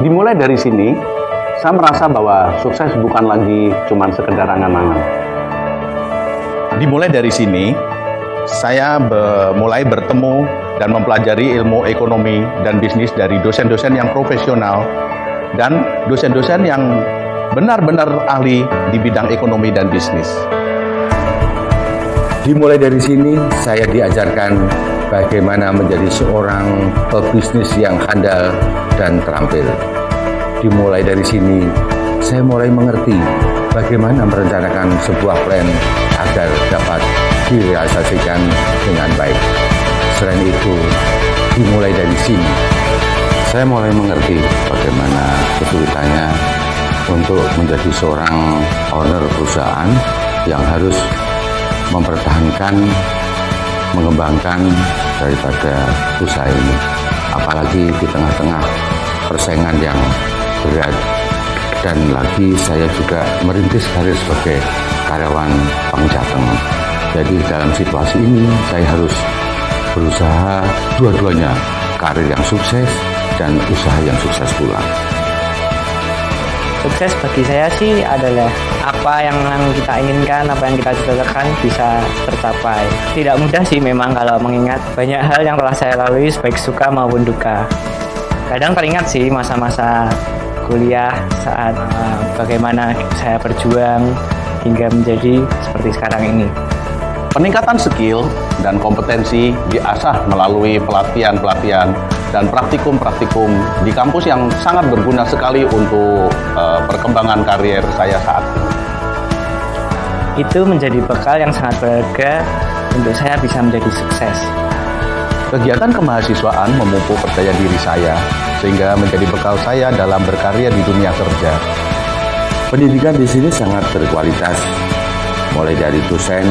Dimulai dari sini, saya merasa bahwa sukses bukan lagi cuma sekedar angan-angan. Dimulai dari sini, saya mulai bertemu dan mempelajari ilmu ekonomi dan bisnis dari dosen-dosen yang profesional dan dosen-dosen yang benar-benar ahli di bidang ekonomi dan bisnis. Dimulai dari sini, saya diajarkan bagaimana menjadi seorang pebisnis yang handal dan terampil. Dimulai dari sini, saya mulai mengerti bagaimana merencanakan sebuah plan agar dapat direalisasikan dengan baik. Selain itu, dimulai dari sini, saya mulai mengerti bagaimana kesulitannya untuk menjadi seorang owner perusahaan yang harus mempertahankan, mengembangkan daripada usaha ini. Apalagi di tengah-tengah persaingan yang berat. Dan lagi saya juga merintis karir sebagai karyawan Bank Jateng. Jadi dalam situasi ini saya harus berusaha dua-duanya, karir yang sukses dan usaha yang sukses pula. Sukses bagi saya sih adalah apa yang kita inginkan, apa yang kita cita-citakan bisa tercapai. Tidak mudah sih memang kalau mengingat banyak hal yang telah saya lalui baik suka maupun duka. Kadang teringat sih masa-masa kuliah saat bagaimana saya berjuang hingga menjadi seperti sekarang ini. Peningkatan skill dan kompetensi diasah melalui pelatihan-pelatihan dan praktikum-praktikum di kampus yang sangat berguna sekali untuk perkembangan karier saya saat ini. Itu menjadi bekal yang sangat berharga untuk saya bisa menjadi sukses. Kegiatan kemahasiswaan memupuk percaya diri saya sehingga menjadi bekal saya dalam berkarya di dunia kerja. Pendidikan di sini sangat berkualitas, mulai dari dosen,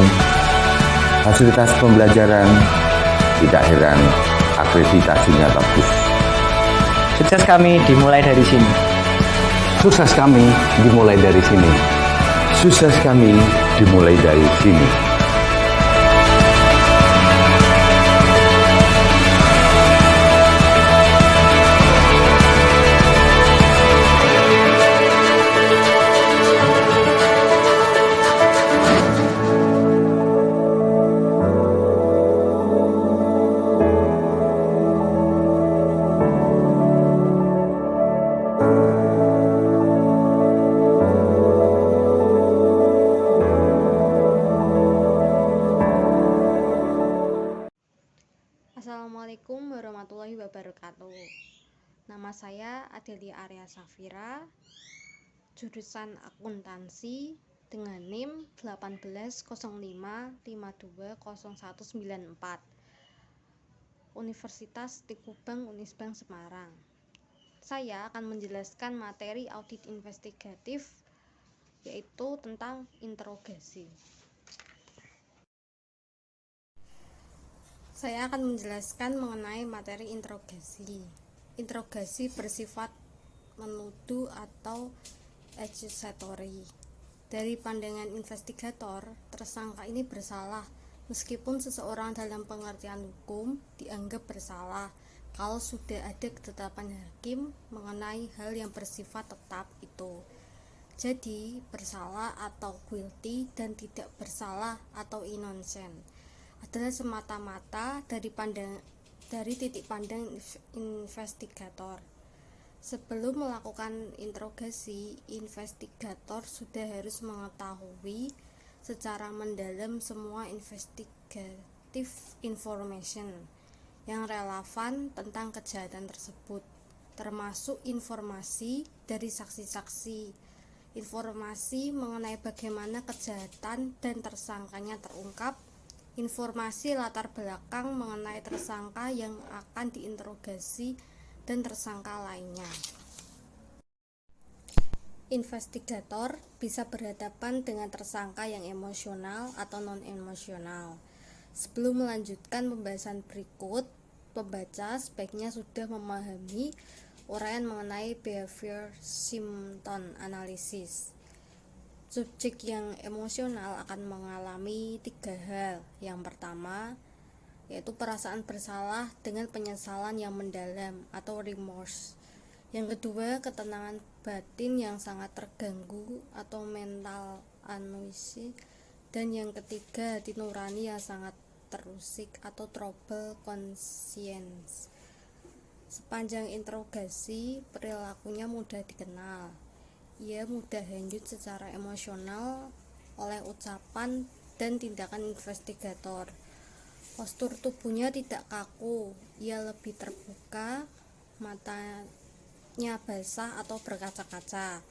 fasilitas pembelajaran, tidak heran akreditasinya bagus. Sukses kami dimulai dari sini. Sukses kami dimulai dari sini. Sukses kami dimulai dari sini. Assalamualaikum warahmatullahi wabarakatuh. Nama saya Adelia Arya Safira, jurusan akuntansi dengan NIM 1805520194, Universitas Tikubang Unisbank Semarang. Saya akan menjelaskan materi audit investigatif, yaitu tentang interogasi. Saya akan menjelaskan mengenai materi interogasi. Interogasi bersifat menuduh atau accusatory. Dari pandangan investigator, tersangka ini bersalah meskipun seseorang dalam pengertian hukum dianggap bersalah kalau sudah ada ketetapan hakim mengenai hal yang bersifat tetap itu. Jadi, bersalah atau guilty dan tidak bersalah atau innocent adalah semata-mata dari titik pandang investigator. Sebelum melakukan interogasi, investigator sudah harus mengetahui secara mendalam semua investigative information yang relevan tentang kejahatan tersebut, termasuk informasi dari saksi-saksi, informasi mengenai bagaimana kejahatan dan tersangkanya terungkap, informasi latar belakang mengenai tersangka yang akan diinterogasi dan tersangka lainnya. Investigator bisa berhadapan dengan tersangka yang emosional atau non-emosional. Sebelum melanjutkan pembahasan berikut, pembaca sebaiknya sudah memahami uraian mengenai behavior symptom analysis. Subjek yang emosional akan mengalami 3 hal. Yang pertama, yaitu perasaan bersalah dengan penyesalan yang mendalam atau remorse. Yang kedua, ketenangan batin yang sangat terganggu atau mental annoyance. Dan yang ketiga, hati nurani yang sangat terusik atau trouble conscience. Sepanjang interogasi, perilakunya mudah dikenal. Ia mudah hanyut secara emosional oleh ucapan dan tindakan investigator. Postur tubuhnya tidak kaku, ia lebih terbuka, matanya basah atau berkaca-kaca.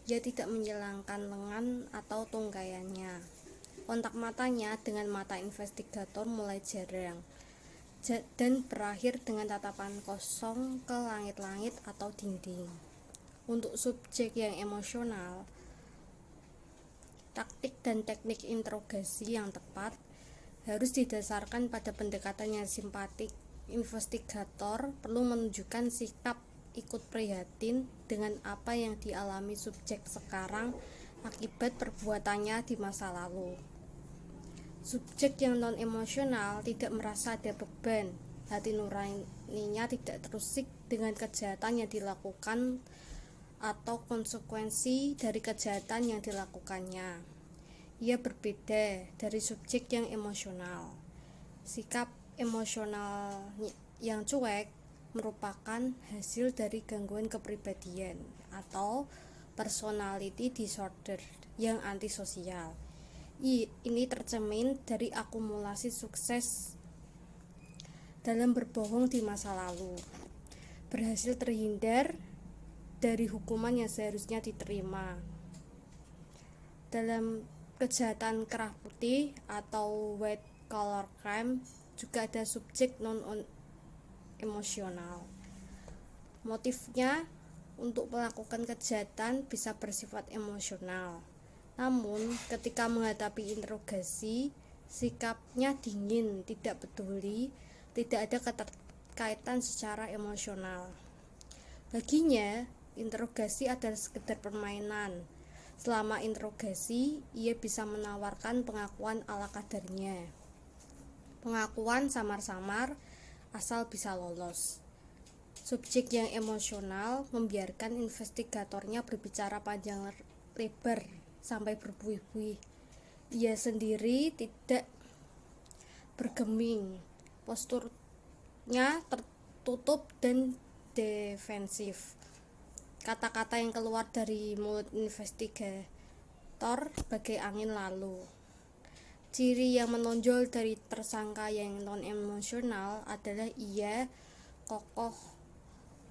Ia tidak menjelangkan lengan atau tunggayannya. Kontak matanya dengan mata investigator mulai jarang dan berakhir dengan tatapan kosong ke langit-langit atau dinding. Untuk subjek yang emosional, taktik dan teknik interogasi yang tepat harus didasarkan pada pendekatan yang simpatik. Investigator perlu menunjukkan sikap ikut prihatin dengan apa yang dialami subjek sekarang akibat perbuatannya di masa lalu. Subjek yang non-emosional tidak merasa ada beban, hati nuraninya tidak terusik dengan kejahatan yang dilakukan atau konsekuensi dari kejahatan yang dilakukannya. Ia berbeda dari subjek yang emosional. Sikap emosional yang cuek merupakan hasil dari gangguan kepribadian atau personality disorder yang antisosial. Ini tercermin dari akumulasi sukses dalam berbohong di masa lalu, berhasil terhindar dari hukuman yang seharusnya diterima. Dalam kejahatan kerah putih atau white collar crime juga ada subjek non-emosional. Motifnya untuk melakukan kejahatan bisa bersifat emosional. Namun ketika menghadapi interogasi, sikapnya dingin, tidak peduli, tidak ada keterkaitan secara emosional. Baginya, interogasi adalah sekedar permainan. Selama interogasi, ia bisa menawarkan pengakuan ala kadarnya. Pengakuan samar-samar asal bisa lolos. Subjek yang emosional membiarkan investigatornya berbicara panjang lebar sampai berbuih-buih. Ia sendiri tidak bergeming. Posturnya tertutup dan defensif. Kata-kata yang keluar dari mulut investigator bagai angin lalu. Ciri yang menonjol dari tersangka yang non-emosional adalah ia kokoh,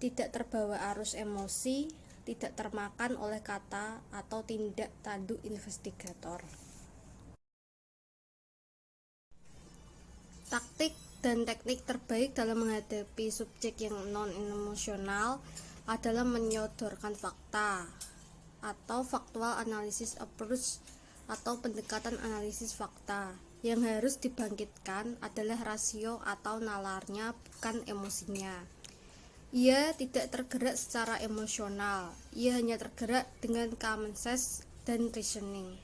tidak terbawa arus emosi, tidak termakan oleh kata atau tindak tanduk investigator. Taktik dan teknik terbaik dalam menghadapi subjek yang non-emosional adalah menyodorkan fakta atau factual analysis approach atau pendekatan analisis fakta. Yang harus dibangkitkan adalah rasio atau nalarnya, bukan emosinya. Ia tidak tergerak secara emosional, ia hanya tergerak dengan common sense dan reasoning.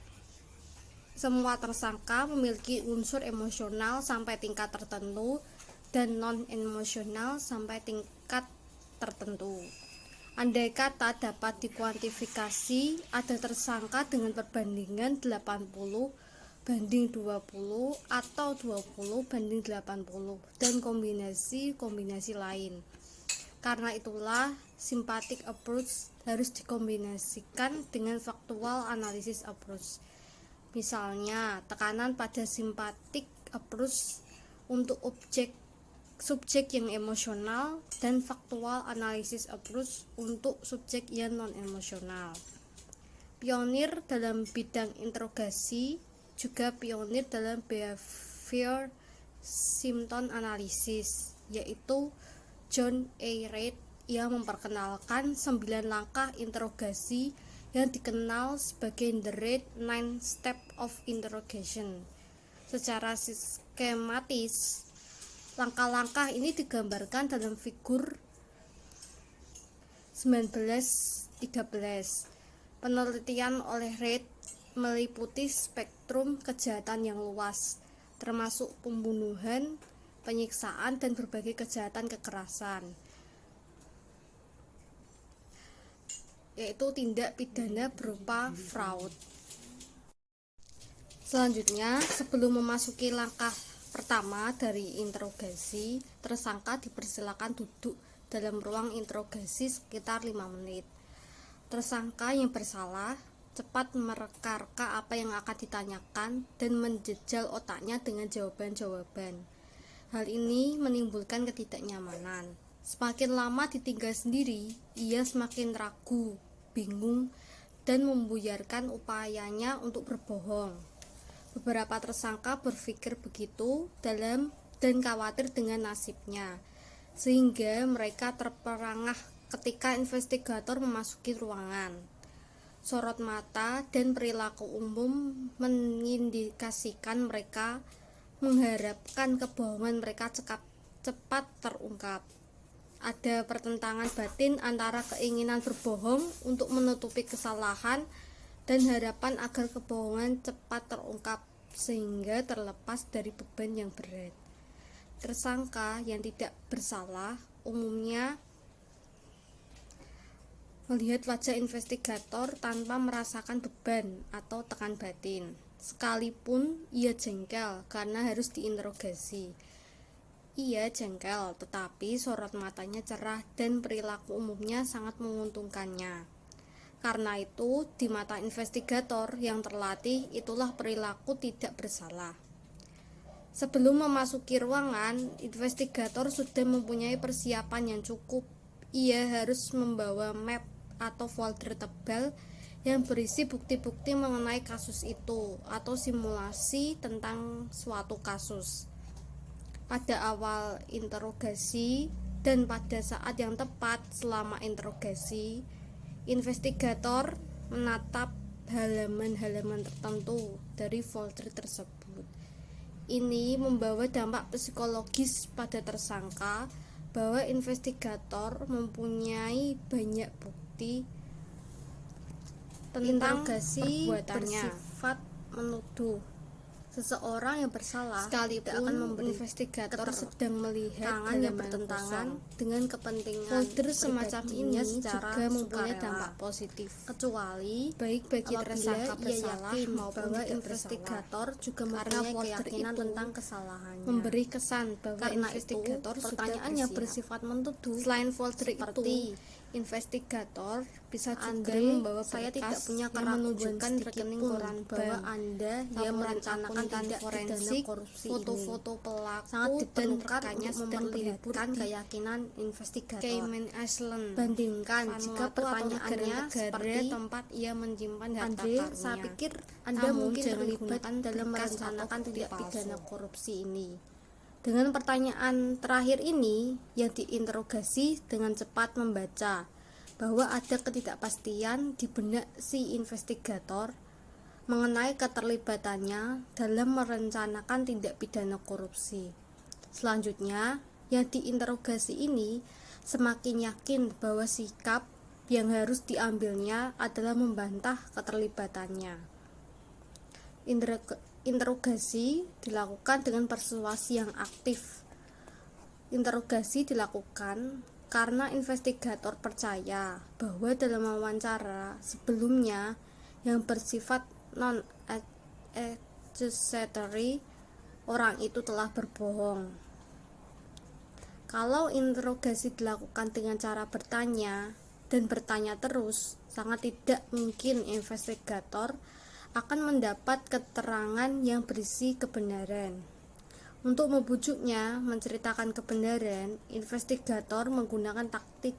Semua tersangka memiliki unsur emosional sampai tingkat tertentu dan non-emosional sampai tingkat tertentu. Andai kata dapat dikuantifikasi, ada tersangka dengan perbandingan 80 banding 20 atau 20 banding 80 dan kombinasi-kombinasi lain. Karena itulah sympathetic approach harus dikombinasikan dengan factual analysis approach. Misalnya, tekanan pada sympathetic approach untuk subjek yang emosional dan factual analysis approach untuk subjek yang non-emosional. Pionir dalam bidang interogasi, juga pionir dalam behavior symptom analysis, yaitu John A. Reid yang memperkenalkan 9 langkah interogasi yang dikenal sebagai The Reid 9 Step of Interrogation. Secara skematis, langkah-langkah ini digambarkan dalam figur 19-13. Penelitian oleh Reid meliputi spektrum kejahatan yang luas, termasuk pembunuhan, penyiksaan, dan berbagai kejahatan kekerasan. yaitu tindak pidana berupa fraud. Selanjutnya, sebelum memasuki langkah pertama dari interogasi, tersangka dipersilakan duduk dalam ruang interogasi sekitar 5 menit. Tersangka yang bersalah cepat mereka-reka apa yang akan ditanyakan dan menjejal otaknya dengan jawaban-jawaban. Hal ini menimbulkan ketidaknyamanan. Semakin lama ditinggal sendiri, ia semakin ragu, bingung, dan membuyarkan upayanya untuk berbohong. Beberapa tersangka berpikir begitu dan khawatir dengan nasibnya, sehingga mereka terperangah ketika investigator memasuki ruangan. Sorot mata dan perilaku umum mengindikasikan mereka mengharapkan kebohongan mereka cepat terungkap. Ada pertentangan batin antara keinginan berbohong untuk menutupi kesalahan dan harapan agar kebohongan cepat terungkap sehingga terlepas dari beban yang berat. Tersangka yang tidak bersalah umumnya melihat wajah investigator tanpa merasakan beban atau tekan batin, sekalipun ia jengkel karena harus diinterogasi. Ia jengkel, tetapi sorot matanya cerah dan perilaku umumnya sangat menguntungkannya. Karena itu, di mata investigator yang terlatih, itulah perilaku tidak bersalah. Sebelum memasuki ruangan, investigator sudah mempunyai persiapan yang cukup. Ia harus membawa map atau folder tebal yang berisi bukti-bukti mengenai kasus itu atau simulasi tentang suatu kasus. Pada awal interogasi dan pada saat yang tepat selama interogasi, investigator menatap halaman-halaman tertentu dari folder tersebut. Ini membawa dampak psikologis pada tersangka bahwa investigator mempunyai banyak bukti tentang perbuatannya bersifat menuduh seseorang yang bersalah, sekalipun akan memberi investigator sedang melihat tangan yang bertentangan dengan kepentingan. Folder semacam ini juga mempunyai dampak positif, kecuali baik bagi tersangka bersalah maupun bahwa investigator juga mempunyai keyakinan tentang kesalahannya, memberi kesan bahwa karena investigator pertanyaannya bersifat menuduh. Selain folder itu, investigator bisa juga membawa saya tidak punya menunjukkan rekening koran bahwa Anda yang merencanakan tindak forensik, foto-foto pelaku sangat diperlukan untuk memperlihatkan keyakinan investigator. Cayman Island, bandingkan jika pertanyaannya seperti tempat ia menyimpan harta karunnya. Saya pikir Anda mungkin terlibat dalam merencanakan tindak pidana korupsi ini. Dengan pertanyaan terakhir ini, yang diinterogasi dengan cepat membaca bahwa ada ketidakpastian di benak si investigator mengenai keterlibatannya dalam merencanakan tindak pidana korupsi. Selanjutnya, yang diinterogasi ini semakin yakin bahwa sikap yang harus diambilnya adalah membantah keterlibatannya. Interogasi dilakukan dengan persuasi yang aktif. Interogasi dilakukan karena investigator percaya bahwa dalam wawancara sebelumnya yang bersifat non-accusatory, orang itu telah berbohong. Kalau interogasi dilakukan dengan cara bertanya dan bertanya terus, sangat tidak mungkin investigator akan mendapat keterangan yang berisi kebenaran. Untuk membujuknya menceritakan kebenaran, investigator menggunakan taktik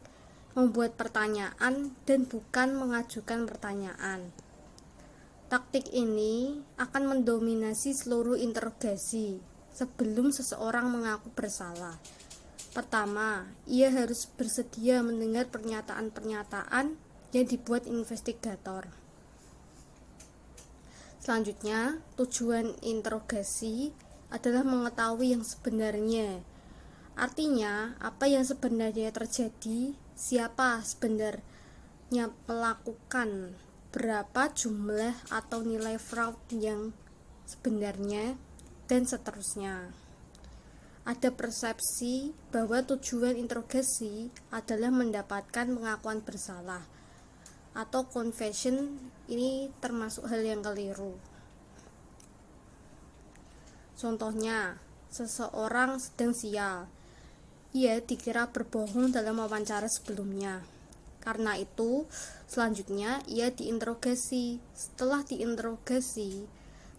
membuat pertanyaan dan bukan mengajukan pertanyaan. Taktik ini akan mendominasi seluruh interogasi sebelum seseorang mengaku bersalah. Pertama, ia harus bersedia mendengar pernyataan-pernyataan yang dibuat investigator. Selanjutnya, tujuan interogasi adalah mengetahui yang sebenarnya. Artinya, apa yang sebenarnya terjadi, siapa sebenarnya melakukan, berapa jumlah atau nilai fraud yang sebenarnya, dan seterusnya. Ada persepsi bahwa tujuan interogasi adalah mendapatkan pengakuan bersalah. atau confession ini termasuk hal yang keliru. Contohnya, seseorang sedang sial. Ia dikira berbohong dalam wawancara sebelumnya. Karena itu, selanjutnya ia diinterogasi. Setelah diinterogasi,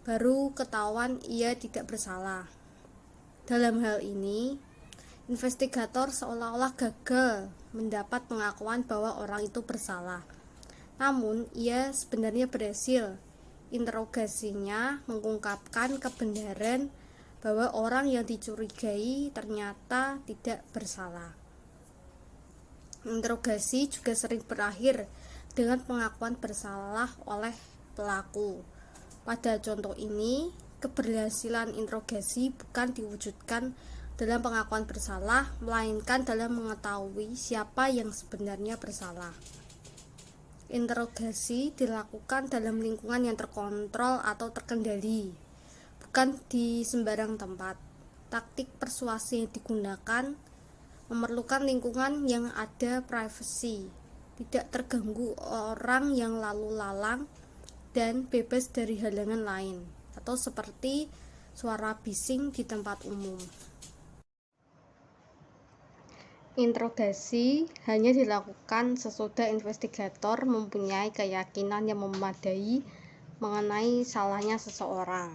baru ketahuan ia tidak bersalah. Dalam hal ini, investigator seolah-olah gagal mendapat pengakuan bahwa orang itu bersalah. Namun, ia sebenarnya berhasil. Interogasinya mengungkapkan kebenaran bahwa orang yang dicurigai ternyata tidak bersalah. Interogasi juga sering berakhir dengan pengakuan bersalah oleh pelaku. Pada contoh ini, keberhasilan interogasi bukan diwujudkan dalam pengakuan bersalah, melainkan dalam mengetahui siapa yang sebenarnya bersalah. Interogasi dilakukan dalam lingkungan yang terkontrol atau terkendali, bukan di sembarang tempat. Taktik persuasi yang digunakan memerlukan lingkungan yang ada privasi, tidak terganggu orang yang lalu lalang, dan bebas dari halangan lain, atau seperti suara bising di tempat umum. Interogasi hanya dilakukan sesudah investigator mempunyai keyakinan yang memadai mengenai salahnya seseorang.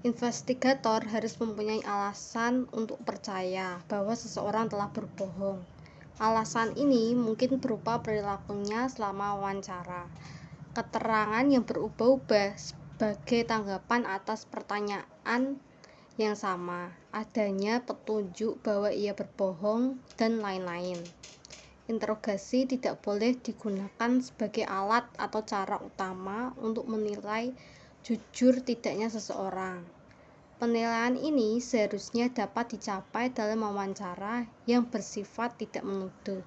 Investigator harus mempunyai alasan untuk percaya bahwa seseorang telah berbohong. Alasan ini mungkin berupa perilakunya selama wawancara, keterangan yang berubah-ubah sebagai tanggapan atas pertanyaan yang sama, adanya petunjuk bahwa ia berbohong, dan lain-lain. Interogasi tidak boleh digunakan sebagai alat atau cara utama untuk menilai jujur tidaknya seseorang. Penilaian ini seharusnya dapat dicapai dalam wawancara yang bersifat tidak menuduh.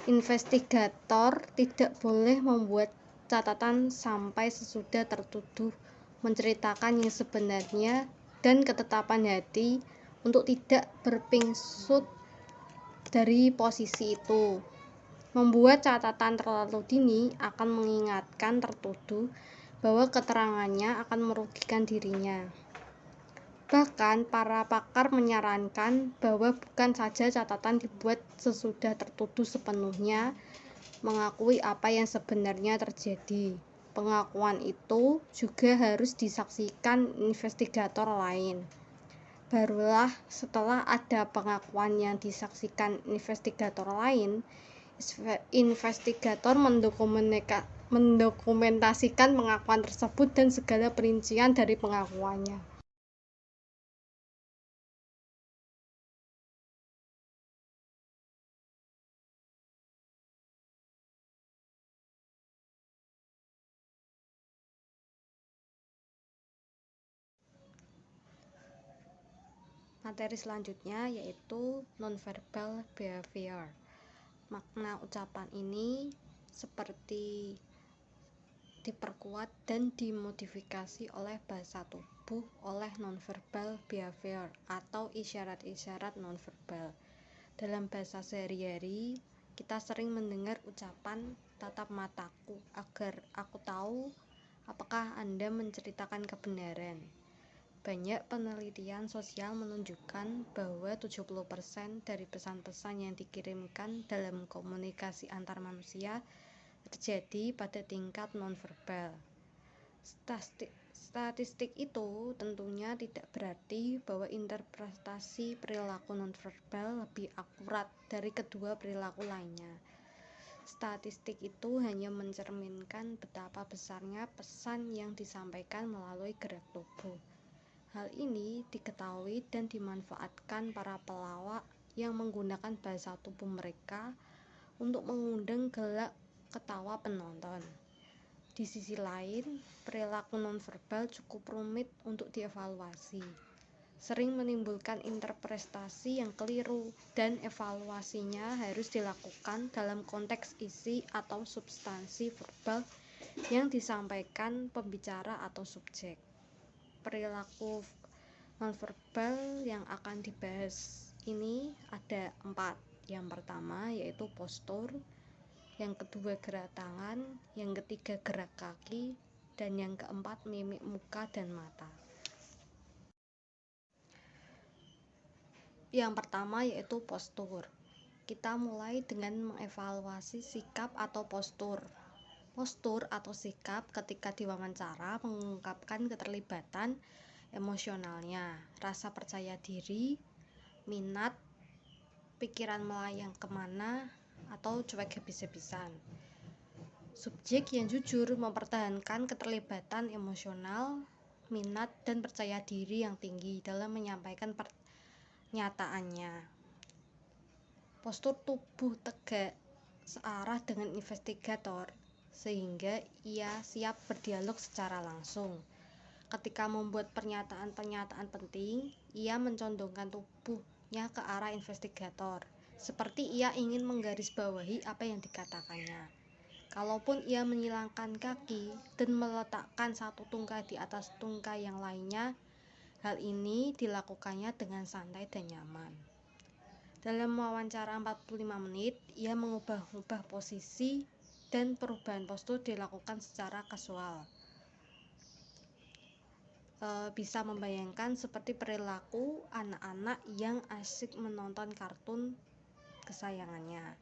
Investigator tidak boleh membuat catatan sampai sesudah tertuduh menceritakan yang sebenarnya dan ketetapan hati untuk tidak berpingsut dari posisi itu. Membuat catatan terlalu dini akan mengingatkan tertuduh bahwa keterangannya akan merugikan dirinya. Bahkan, para pakar menyarankan bahwa bukan saja catatan dibuat sesudah tertuduh sepenuhnya mengakui apa yang sebenarnya terjadi. Pengakuan itu juga harus disaksikan investigator lain. Barulah setelah ada pengakuan yang disaksikan investigator lain, investigator mendokumentasikan pengakuan tersebut dan segala perincian dari pengakuannya. Materi selanjutnya yaitu nonverbal behavior. Makna ucapan ini seperti diperkuat dan dimodifikasi oleh bahasa tubuh oleh nonverbal behavior atau isyarat-isyarat nonverbal. Dalam bahasa sehari-hari, kita sering mendengar ucapan tatap mataku agar aku tahu apakah Anda menceritakan kebenaran. Banyak penelitian sosial menunjukkan bahwa 70% dari pesan-pesan yang dikirimkan dalam komunikasi antar manusia terjadi pada tingkat nonverbal. Statistik itu tentunya tidak berarti bahwa interpretasi perilaku nonverbal lebih akurat dari kedua perilaku lainnya. Statistik itu hanya mencerminkan betapa besarnya pesan yang disampaikan melalui gerak tubuh. Hal ini diketahui dan dimanfaatkan para pelawak yang menggunakan bahasa tubuh mereka untuk mengundang gelak ketawa penonton. Di sisi lain, perilaku nonverbal cukup rumit untuk dievaluasi, sering menimbulkan interpretasi yang keliru, dan evaluasinya harus dilakukan dalam konteks isi atau substansi verbal yang disampaikan pembicara atau subjek. Perilaku nonverbal yang akan dibahas ini ada 4. Yang pertama yaitu postur, yang kedua gerak tangan, yang ketiga gerak kaki, dan yang keempat mimik muka dan mata. Yang pertama yaitu postur. Kita mulai dengan mengevaluasi sikap atau postur. Postur atau sikap ketika diwawancara mengungkapkan keterlibatan emosionalnya, rasa percaya diri, minat, pikiran melayang kemana, atau cuek habis-habisan. Subjek yang jujur mempertahankan keterlibatan emosional, minat, dan percaya diri yang tinggi dalam menyampaikan pernyataannya. Postur tubuh tegak searah dengan investigator, sehingga ia siap berdialog secara langsung. Ketika membuat pernyataan-pernyataan penting, ia mencondongkan tubuhnya ke arah investigator, seperti ia ingin menggarisbawahi apa yang dikatakannya. Kalaupun ia menyilangkan kaki dan meletakkan satu tungkai di atas tungkai yang lainnya, hal ini dilakukannya dengan santai dan nyaman. Dalam wawancara 45 menit, ia mengubah-ubah posisi dan perubahan postur dilakukan secara kasual. Bisa membayangkan seperti perilaku anak-anak yang asyik menonton kartun kesayangannya.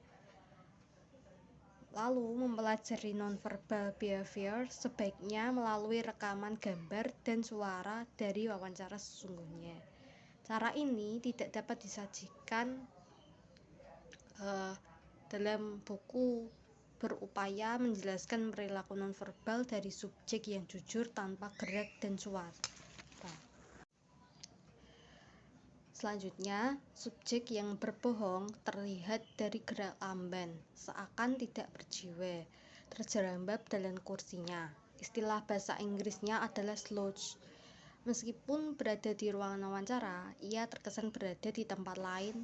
Lalu, mempelajari nonverbal behavior sebaiknya melalui rekaman gambar dan suara dari wawancara sesungguhnya. Cara ini tidak dapat disajikan dalam buku berupaya menjelaskan perilaku nonverbal dari subjek yang jujur tanpa gerak dan suara. Selanjutnya, subjek yang berbohong terlihat dari gerak lamban, seakan tidak berjiwa, terjerambab dalam kursinya. Istilah bahasa Inggrisnya adalah slouch. Meskipun berada di ruangan wawancara, ia terkesan berada di tempat lain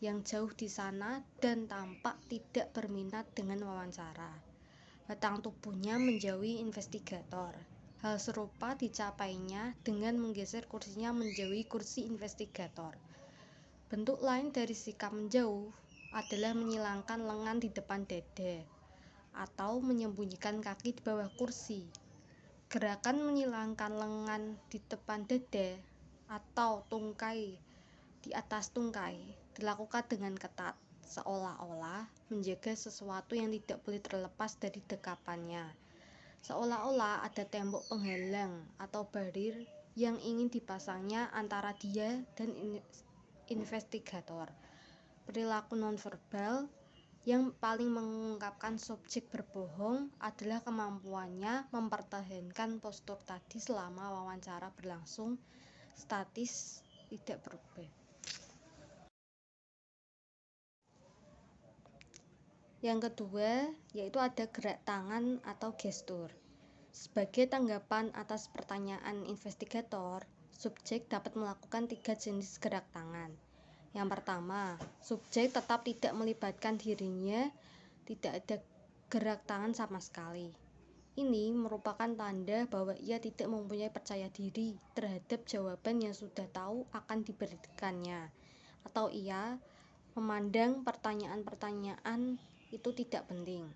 yang jauh di sana dan tampak tidak berminat dengan wawancara. Batang tubuhnya menjauhi investigator. Hal serupa dicapainya dengan menggeser kursinya menjauhi kursi investigator. Bentuk lain dari sikap menjauh adalah menyilangkan lengan di depan dada atau menyembunyikan kaki di bawah kursi. Gerakan menyilangkan lengan di depan dada atau tungkai di atas tungkai dilakukan dengan ketat, seolah-olah menjaga sesuatu yang tidak boleh terlepas dari dekapannya. Seolah-olah ada tembok penghalang atau barir yang ingin dipasangnya antara dia dan investigator. Perilaku nonverbal yang paling mengungkapkan subjek berbohong adalah kemampuannya mempertahankan postur tadi selama wawancara berlangsung statis, tidak berubah. Yang kedua, yaitu ada gerak tangan atau gestur. Sebagai tanggapan atas pertanyaan investigator, subjek dapat melakukan 3 jenis gerak tangan. Yang pertama, subjek tetap tidak melibatkan dirinya, tidak ada gerak tangan sama sekali. Ini merupakan tanda bahwa ia tidak mempunyai percaya diri terhadap jawaban yang sudah tahu akan diberikannya, atau ia memandang pertanyaan-pertanyaan itu tidak penting.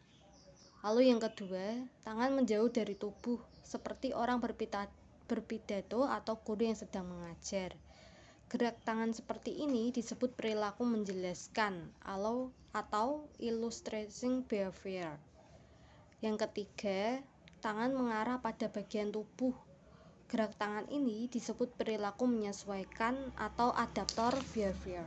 Lalu yang kedua, tangan menjauh dari tubuh seperti orang berpidato atau guru yang sedang mengajar. Gerak tangan seperti ini disebut perilaku menjelaskan atau illustrating behavior. Yang ketiga, tangan mengarah pada bagian tubuh. Gerak tangan ini disebut perilaku menyesuaikan atau adaptor behavior.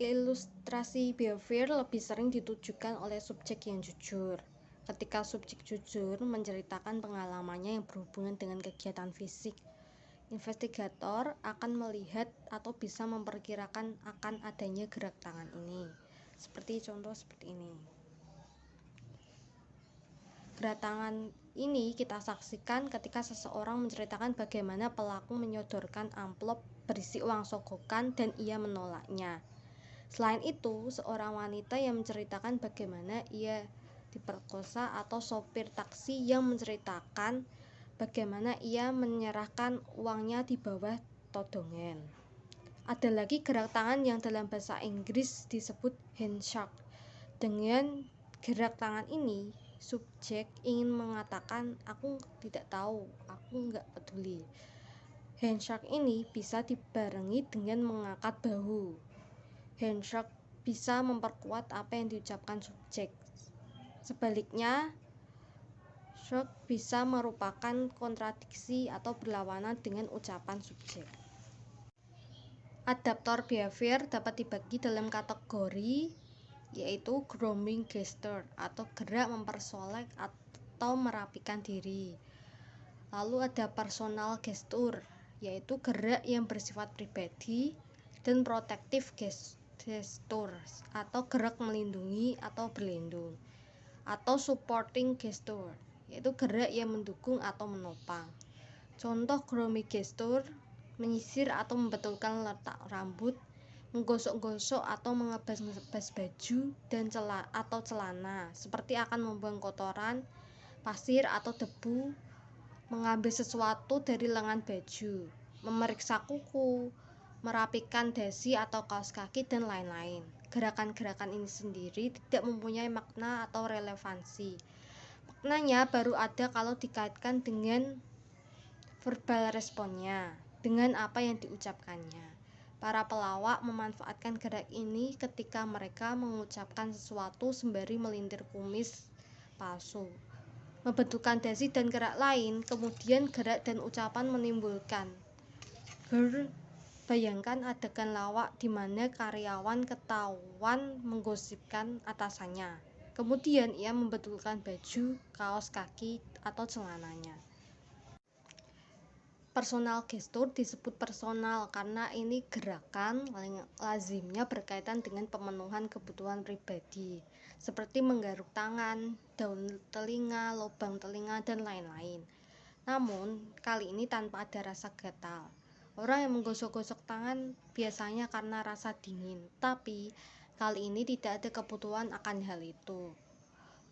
Ilustrasi behavior lebih sering ditujukan oleh subjek yang jujur. Ketika subjek jujur menceritakan pengalamannya yang berhubungan dengan kegiatan fisik, investigator akan melihat atau bisa memperkirakan akan adanya gerak tangan ini. Contoh seperti ini. Gerak tangan ini kita saksikan ketika seseorang menceritakan bagaimana pelaku menyodorkan amplop berisi uang sogokan dan ia menolaknya. Selain itu, seorang wanita yang menceritakan bagaimana ia diperkosa atau sopir taksi yang menceritakan bagaimana ia menyerahkan uangnya di bawah todongan. Ada lagi gerak tangan yang dalam bahasa Inggris disebut handshake dengan gerak tangan ini, subjek ingin mengatakan aku tidak tahu, aku nggak peduli. Handshake ini bisa dibarengi dengan mengangkat bahu. Handshake bisa memperkuat apa yang diucapkan subjek. Sebaliknya, shake bisa merupakan kontradiksi atau berlawanan dengan ucapan subjek. Adaptor behavior dapat dibagi dalam kategori yaitu grooming gesture atau gerak mempersolek atau merapikan diri. Lalu ada personal gesture yaitu gerak yang bersifat pribadi, dan protective gestures atau gerak melindungi atau berlindung, atau supporting gesture yaitu gerak yang mendukung atau menopang. Contoh grooming gesture: menyisir atau membetulkan letak rambut, menggosok-gosok atau mengebas-ngebas baju dan celana seperti akan membuang kotoran, pasir atau debu, mengambil sesuatu dari lengan baju, memeriksa kuku, merapikan dasi atau kaos kaki, dan lain-lain. Gerakan-gerakan ini sendiri tidak mempunyai makna atau relevansi. Maknanya baru ada kalau dikaitkan dengan verbal responnya, dengan apa yang diucapkannya. Para pelawak memanfaatkan gerak ini ketika mereka mengucapkan sesuatu sembari melintir kumis palsu, membentukkan dasi dan gerak lain. Kemudian gerak dan ucapan menimbulkan bayangkan adegan lawak di mana karyawan ketahuan menggosipkan atasannya. Kemudian ia membetulkan baju, kaos kaki, atau celananya. Personal gesture disebut personal karena ini gerakan lazimnya berkaitan dengan pemenuhan kebutuhan pribadi, seperti menggaruk tangan, daun telinga, lubang telinga, dan lain-lain. Namun, kali ini tanpa ada rasa gatal. Orang yang menggosok-gosok tangan biasanya karena rasa dingin, tapi kali ini tidak ada kebutuhan akan hal itu.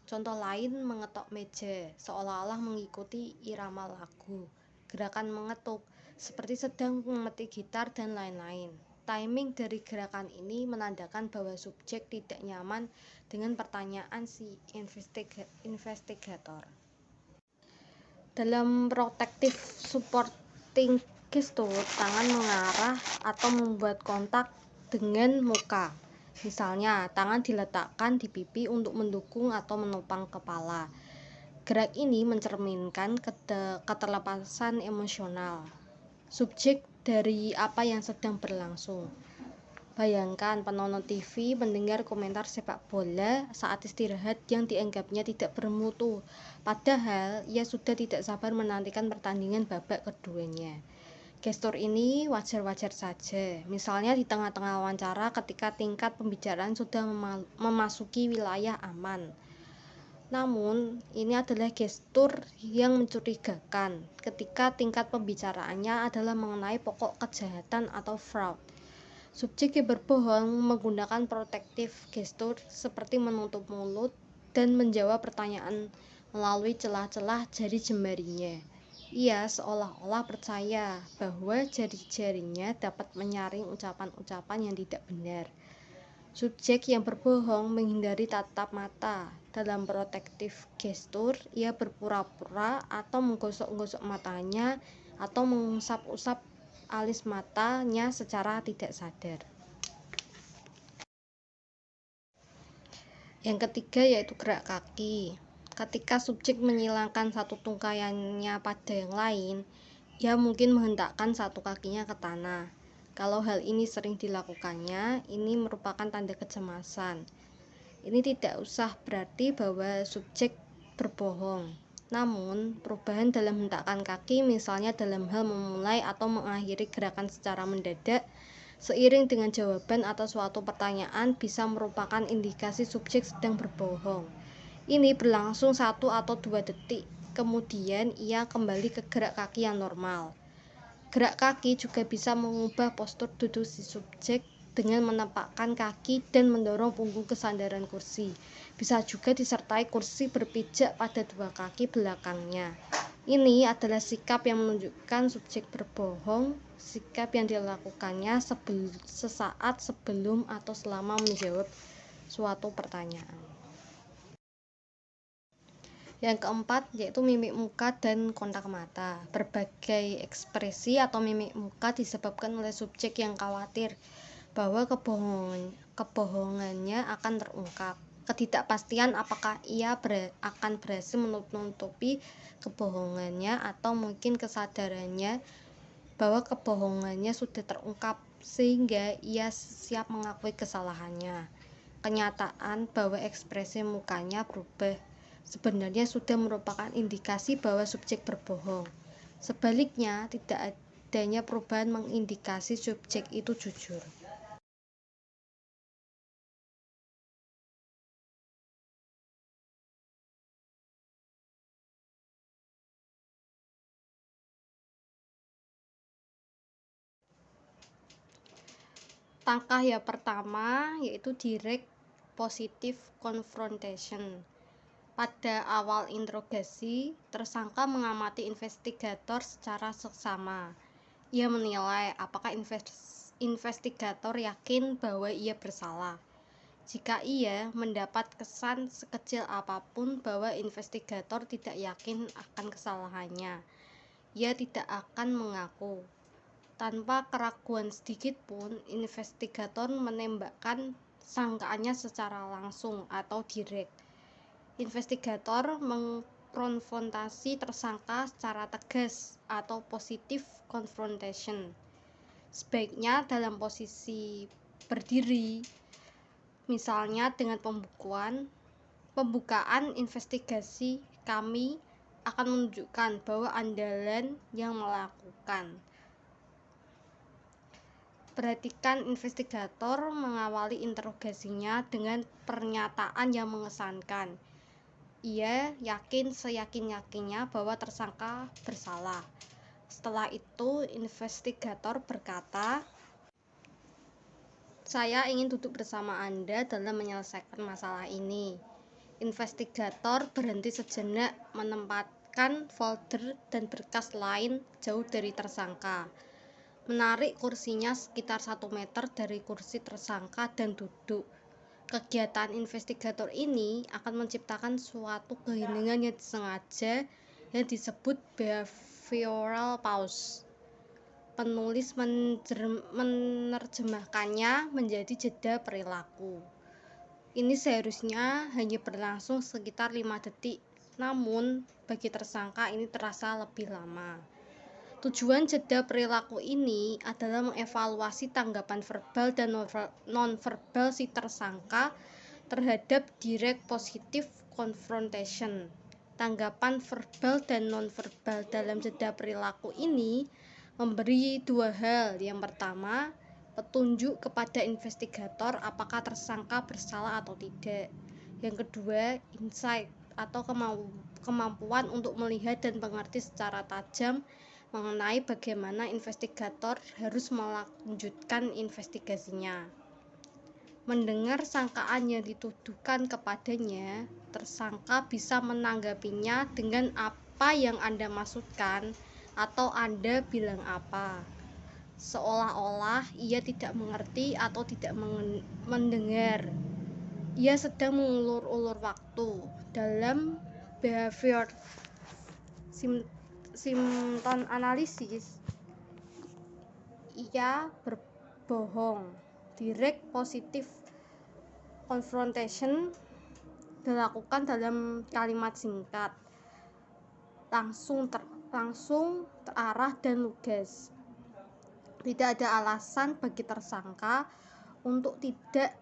Contoh lain, mengetok meja, seolah-olah mengikuti irama lagu. Gerakan mengetuk, seperti sedang memetik gitar, dan lain-lain. Timing dari gerakan ini menandakan bahwa subjek tidak nyaman dengan pertanyaan si investigator. Dalam protective supporting gesture, tangan mengarah atau membuat kontak dengan muka. Misalnya, tangan diletakkan di pipi untuk mendukung atau menopang kepala. Gerak ini mencerminkan keterlepasan emosional subjek dari apa yang sedang berlangsung. Bayangkan penonton TV mendengar komentar sepak bola saat istirahat yang dianggapnya tidak bermutu, padahal ia sudah tidak sabar menantikan pertandingan babak keduanya. Gestur ini wajar-wajar saja, misalnya di tengah-tengah wawancara ketika tingkat pembicaraan sudah memasuki wilayah aman. Namun, ini adalah gestur yang mencurigakan ketika tingkat pembicaraannya adalah mengenai pokok kejahatan atau fraud. Subjek yang berbohong menggunakan protective gesture seperti menutup mulut dan menjawab pertanyaan melalui celah-celah jari jemarinya. Ia seolah-olah percaya bahwa jari-jarinya dapat menyaring ucapan-ucapan yang tidak benar. Subjek yang berbohong menghindari tatap mata. Dalam protective gesture, ia berpura-pura atau menggosok-gosok matanya atau mengusap-usap alis matanya secara tidak sadar. Yang ketiga yaitu gerak kaki. Ketika subjek menyilangkan satu tungkayannya pada yang lain, ia mungkin menghentakkan satu kakinya ke tanah. Kalau hal ini sering dilakukannya, ini merupakan tanda kecemasan. Ini tidak usah berarti bahwa subjek berbohong. Namun, perubahan dalam hentakan kaki, misalnya dalam hal memulai atau mengakhiri gerakan secara mendadak, seiring dengan jawaban atau suatu pertanyaan, bisa merupakan indikasi subjek sedang berbohong. Ini berlangsung 1 atau 2 detik, kemudian ia kembali ke gerak kaki yang normal. Gerak kaki juga bisa mengubah postur duduk si subjek dengan menempatkan kaki dan mendorong punggung ke sandaran kursi. Bisa juga disertai kursi berpijak pada dua kaki belakangnya. Ini adalah sikap yang menunjukkan subjek berbohong, sikap yang dilakukannya sesaat sebelum atau selama menjawab suatu pertanyaan. Yang keempat yaitu mimik muka dan kontak mata. Berbagai ekspresi atau mimik muka disebabkan oleh subjek yang khawatir bahwa kebohongannya akan terungkap. Ketidakpastian apakah ia akan berhasil menutupi kebohongannya atau mungkin kesadarannya bahwa kebohongannya sudah terungkap sehingga ia siap mengakui kesalahannya. Kenyataan bahwa ekspresi mukanya berubah sebenarnya sudah merupakan indikasi bahwa subjek berbohong. Sebaliknya, tidak adanya perubahan mengindikasi subjek itu jujur. Langkah yang pertama yaitu direct positive confrontation. Pada awal interogasi, tersangka mengamati investigator secara seksama. Ia menilai apakah investigator yakin bahwa ia bersalah. Jika ia mendapat kesan sekecil apapun bahwa investigator tidak yakin akan kesalahannya, ia tidak akan mengaku. Tanpa keraguan sedikit pun, investigator menembakkan sangkaannya secara langsung atau direct. Investigator mengkonfrontasi tersangka secara tegas atau positive confrontation. Sebaiknya dalam posisi berdiri, misalnya dengan pembukaan investigasi kami akan menunjukkan bahwa andalan yang melakukan. Perhatikan investigator mengawali interogasinya dengan pernyataan yang mengesankan. Ia yakin seyakin-yakinnya bahwa tersangka bersalah. Setelah itu, investigator berkata, "Saya ingin duduk bersama Anda dalam menyelesaikan masalah ini." Investigator berhenti sejenak, menempatkan folder dan berkas lain jauh dari tersangka, menarik kursinya sekitar 1 meter dari kursi tersangka dan duduk. Kegiatan investigator ini akan menciptakan suatu keheningan yang disengaja yang disebut behavioral pause. Penulis menerjemahkannya menjadi jeda perilaku. Ini seharusnya hanya berlangsung sekitar 5 detik, namun bagi tersangka ini terasa lebih lama. Tujuan jeda perilaku ini adalah mengevaluasi tanggapan verbal dan non-verbal si tersangka terhadap direct positive confrontation. Tanggapan verbal dan non-verbal dalam jeda perilaku ini memberi 2 hal. Yang pertama, petunjuk kepada investigator apakah tersangka bersalah atau tidak. Yang kedua, insight atau kemampuan untuk melihat dan mengerti secara tajam mengenai bagaimana investigator harus melanjutkan investigasinya. Mendengar sangkaan yang dituduhkan kepadanya, tersangka bisa menanggapinya dengan apa yang Anda maksudkan atau Anda bilang apa. Seolah-olah ia tidak mengerti atau tidak mendengar. Ia sedang mengulur-ulur waktu. Dalam behavior symptom analisis, ia berbohong. Direct positive confrontation dilakukan dalam kalimat singkat, langsung terarah dan lugas. Tidak ada alasan bagi tersangka untuk tidak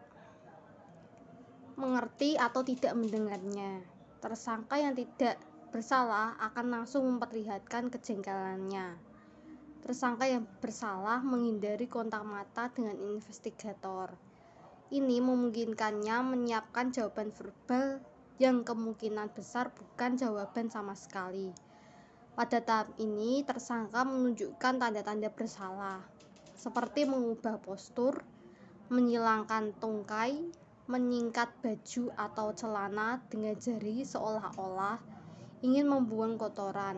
mengerti atau tidak mendengarnya. Tersangka yang tidak bersalah akan langsung memperlihatkan kejengkelannya. Tersangka yang bersalah menghindari kontak mata dengan investigator. Ini memungkinkannya menyiapkan jawaban verbal yang kemungkinan besar bukan jawaban sama sekali. Pada tahap ini, tersangka menunjukkan tanda-tanda bersalah, seperti mengubah postur, menyilangkan tungkai, menyingkat baju atau celana dengan jari seolah-olah ingin membuang kotoran,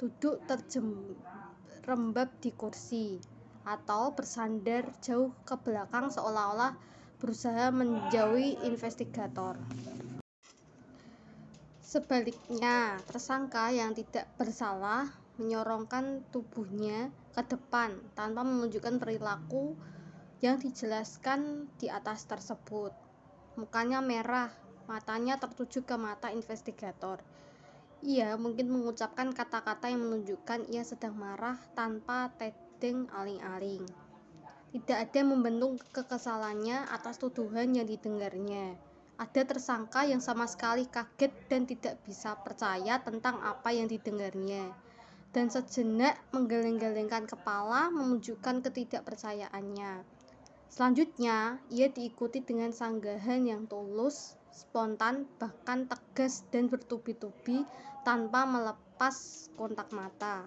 duduk terjerembab di kursi, atau bersandar jauh ke belakang seolah-olah berusaha menjauhi investigator. Sebaliknya, tersangka yang tidak bersalah menyorongkan tubuhnya ke depan tanpa menunjukkan perilaku yang dijelaskan di atas tersebut. Mukanya merah, matanya tertuju ke mata investigator. Ia mungkin mengucapkan kata-kata yang menunjukkan ia sedang marah tanpa tedeng aling-aling. Tidak ada yang membentuk kekesalannya atas tuduhan yang didengarnya. Ada tersangka yang sama sekali kaget dan tidak bisa percaya tentang apa yang didengarnya, dan sejenak menggeleng-gelengkan kepala menunjukkan ketidakpercayaannya. Selanjutnya, ia diikuti dengan sanggahan yang tulus, spontan, bahkan tegas dan bertubi-tubi tanpa melepas kontak mata.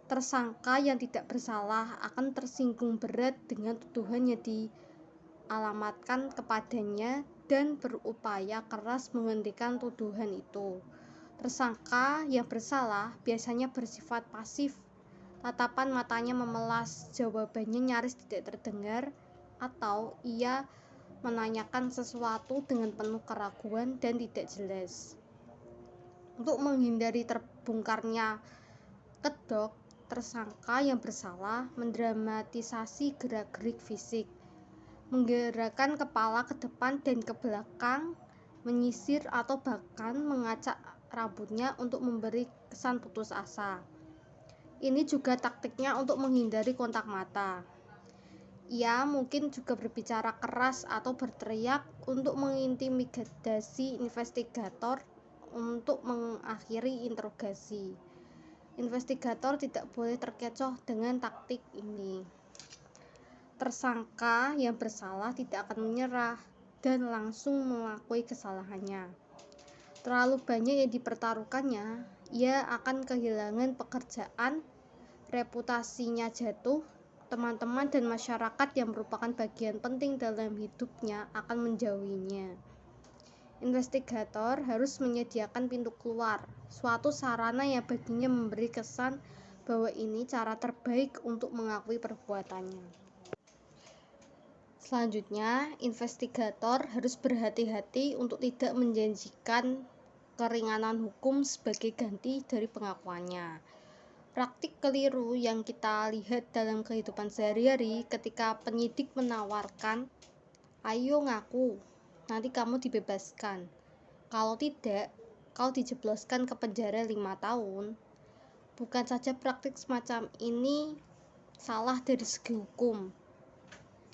Tersangka yang tidak bersalah akan tersinggung berat dengan tuduhan yang dialamatkan kepadanya dan berupaya keras menghentikan tuduhan itu. Tersangka yang bersalah biasanya bersifat pasif. Tatapan matanya memelas, jawabannya nyaris tidak terdengar, atau ia menanyakan sesuatu dengan penuh keraguan dan tidak jelas. Untuk menghindari terbongkarnya kedok, tersangka yang bersalah mendramatisasi gerak-gerik fisik, menggerakkan kepala ke depan dan ke belakang, menyisir atau bahkan mengacak rambutnya untuk memberi kesan putus asa. Ini juga taktiknya untuk menghindari kontak mata. Ia mungkin juga berbicara keras atau berteriak untuk mengintimidasi investigator untuk mengakhiri interogasi. Investigator tidak boleh terkecoh dengan taktik ini. Tersangka yang bersalah tidak akan menyerah dan langsung mengakui kesalahannya. Terlalu banyak yang dipertaruhkannya, ia akan kehilangan pekerjaan, reputasinya jatuh, teman-teman dan masyarakat yang merupakan bagian penting dalam hidupnya akan menjauhinya. Investigator harus menyediakan pintu keluar, suatu sarana yang baginya memberi kesan bahwa ini cara terbaik untuk mengakui perbuatannya. Selanjutnya, investigator harus berhati-hati untuk tidak menjanjikan keringanan hukum sebagai ganti dari pengakuannya. Praktik keliru yang kita lihat dalam kehidupan sehari-hari ketika penyidik menawarkan, "Ayo ngaku, nanti kamu dibebaskan. Kalau tidak, kau dijebloskan ke penjara 5 tahun." Bukan saja praktik semacam ini salah dari segi hukum,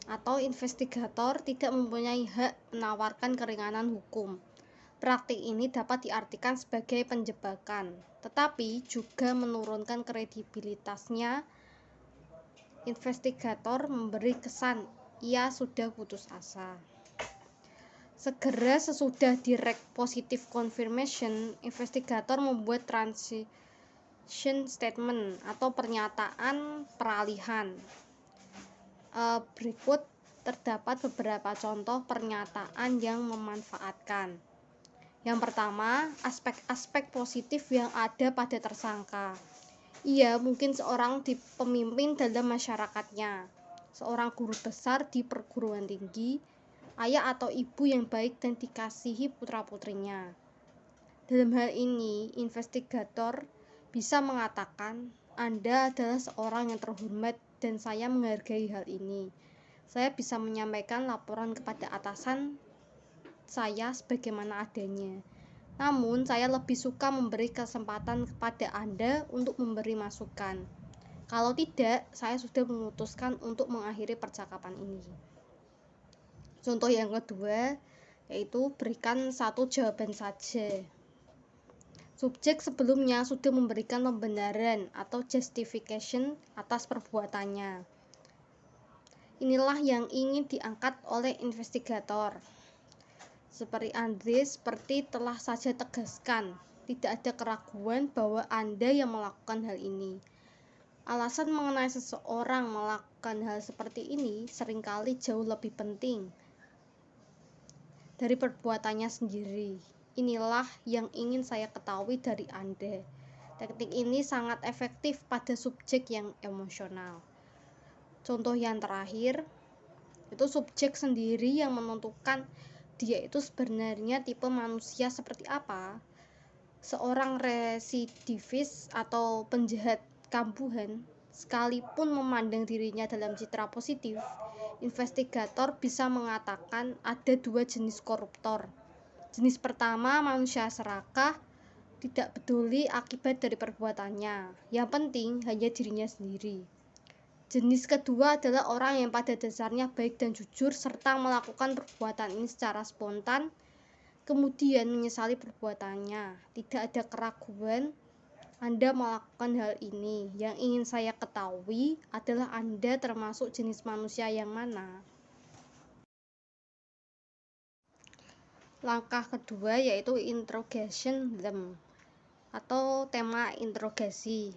atau investigator tidak mempunyai hak menawarkan keringanan hukum. Praktik ini dapat diartikan sebagai penjebakan, tetapi juga menurunkan kredibilitasnya. Investigator memberi kesan ia sudah putus asa. Segera sesudah direct positive confirmation, investigator membuat transition statement atau pernyataan peralihan. Berikut terdapat beberapa contoh pernyataan yang memanfaatkan. Yang pertama, aspek-aspek positif yang ada pada tersangka. Ia mungkin seorang pemimpin dalam masyarakatnya, seorang guru besar di perguruan tinggi, ayah atau ibu yang baik dan dikasihi putra-putrinya. Dalam hal ini, investigator bisa mengatakan, "Anda adalah seorang yang terhormat dan saya menghargai hal ini. Saya bisa menyampaikan laporan kepada atasan saya sebagaimana adanya. Namun, saya lebih suka memberi kesempatan kepada Anda untuk memberi masukan. Kalau tidak, saya sudah memutuskan untuk mengakhiri percakapan ini." Contoh yang kedua, yaitu berikan satu jawaban saja. Subjek sebelumnya sudah memberikan pembenaran atau justification atas perbuatannya. Inilah yang ingin diangkat oleh investigator. Seperti telah saja tegaskan, tidak ada keraguan bahwa Anda yang melakukan hal ini. Alasan mengenai seseorang melakukan hal seperti ini seringkali jauh lebih penting dari perbuatannya sendiri. Inilah yang ingin saya ketahui dari Anda. Teknik ini sangat efektif pada subjek yang emosional. Contoh yang terakhir, itu subjek sendiri yang menentukan dia itu sebenarnya tipe manusia seperti apa. Seorang residivis atau penjahat kambuhan, sekalipun memandang dirinya dalam citra positif, investigator bisa mengatakan ada dua jenis koruptor. Jenis pertama, manusia serakah, tidak peduli akibat dari perbuatannya, yang penting hanya dirinya sendiri. Jenis kedua adalah orang yang pada dasarnya baik dan jujur serta melakukan perbuatan ini secara spontan, kemudian menyesali perbuatannya. Tidak ada keraguan Anda melakukan hal ini. Yang ingin saya ketahui adalah Anda termasuk jenis manusia yang mana. Langkah kedua yaitu interrogation them atau tema interogasi.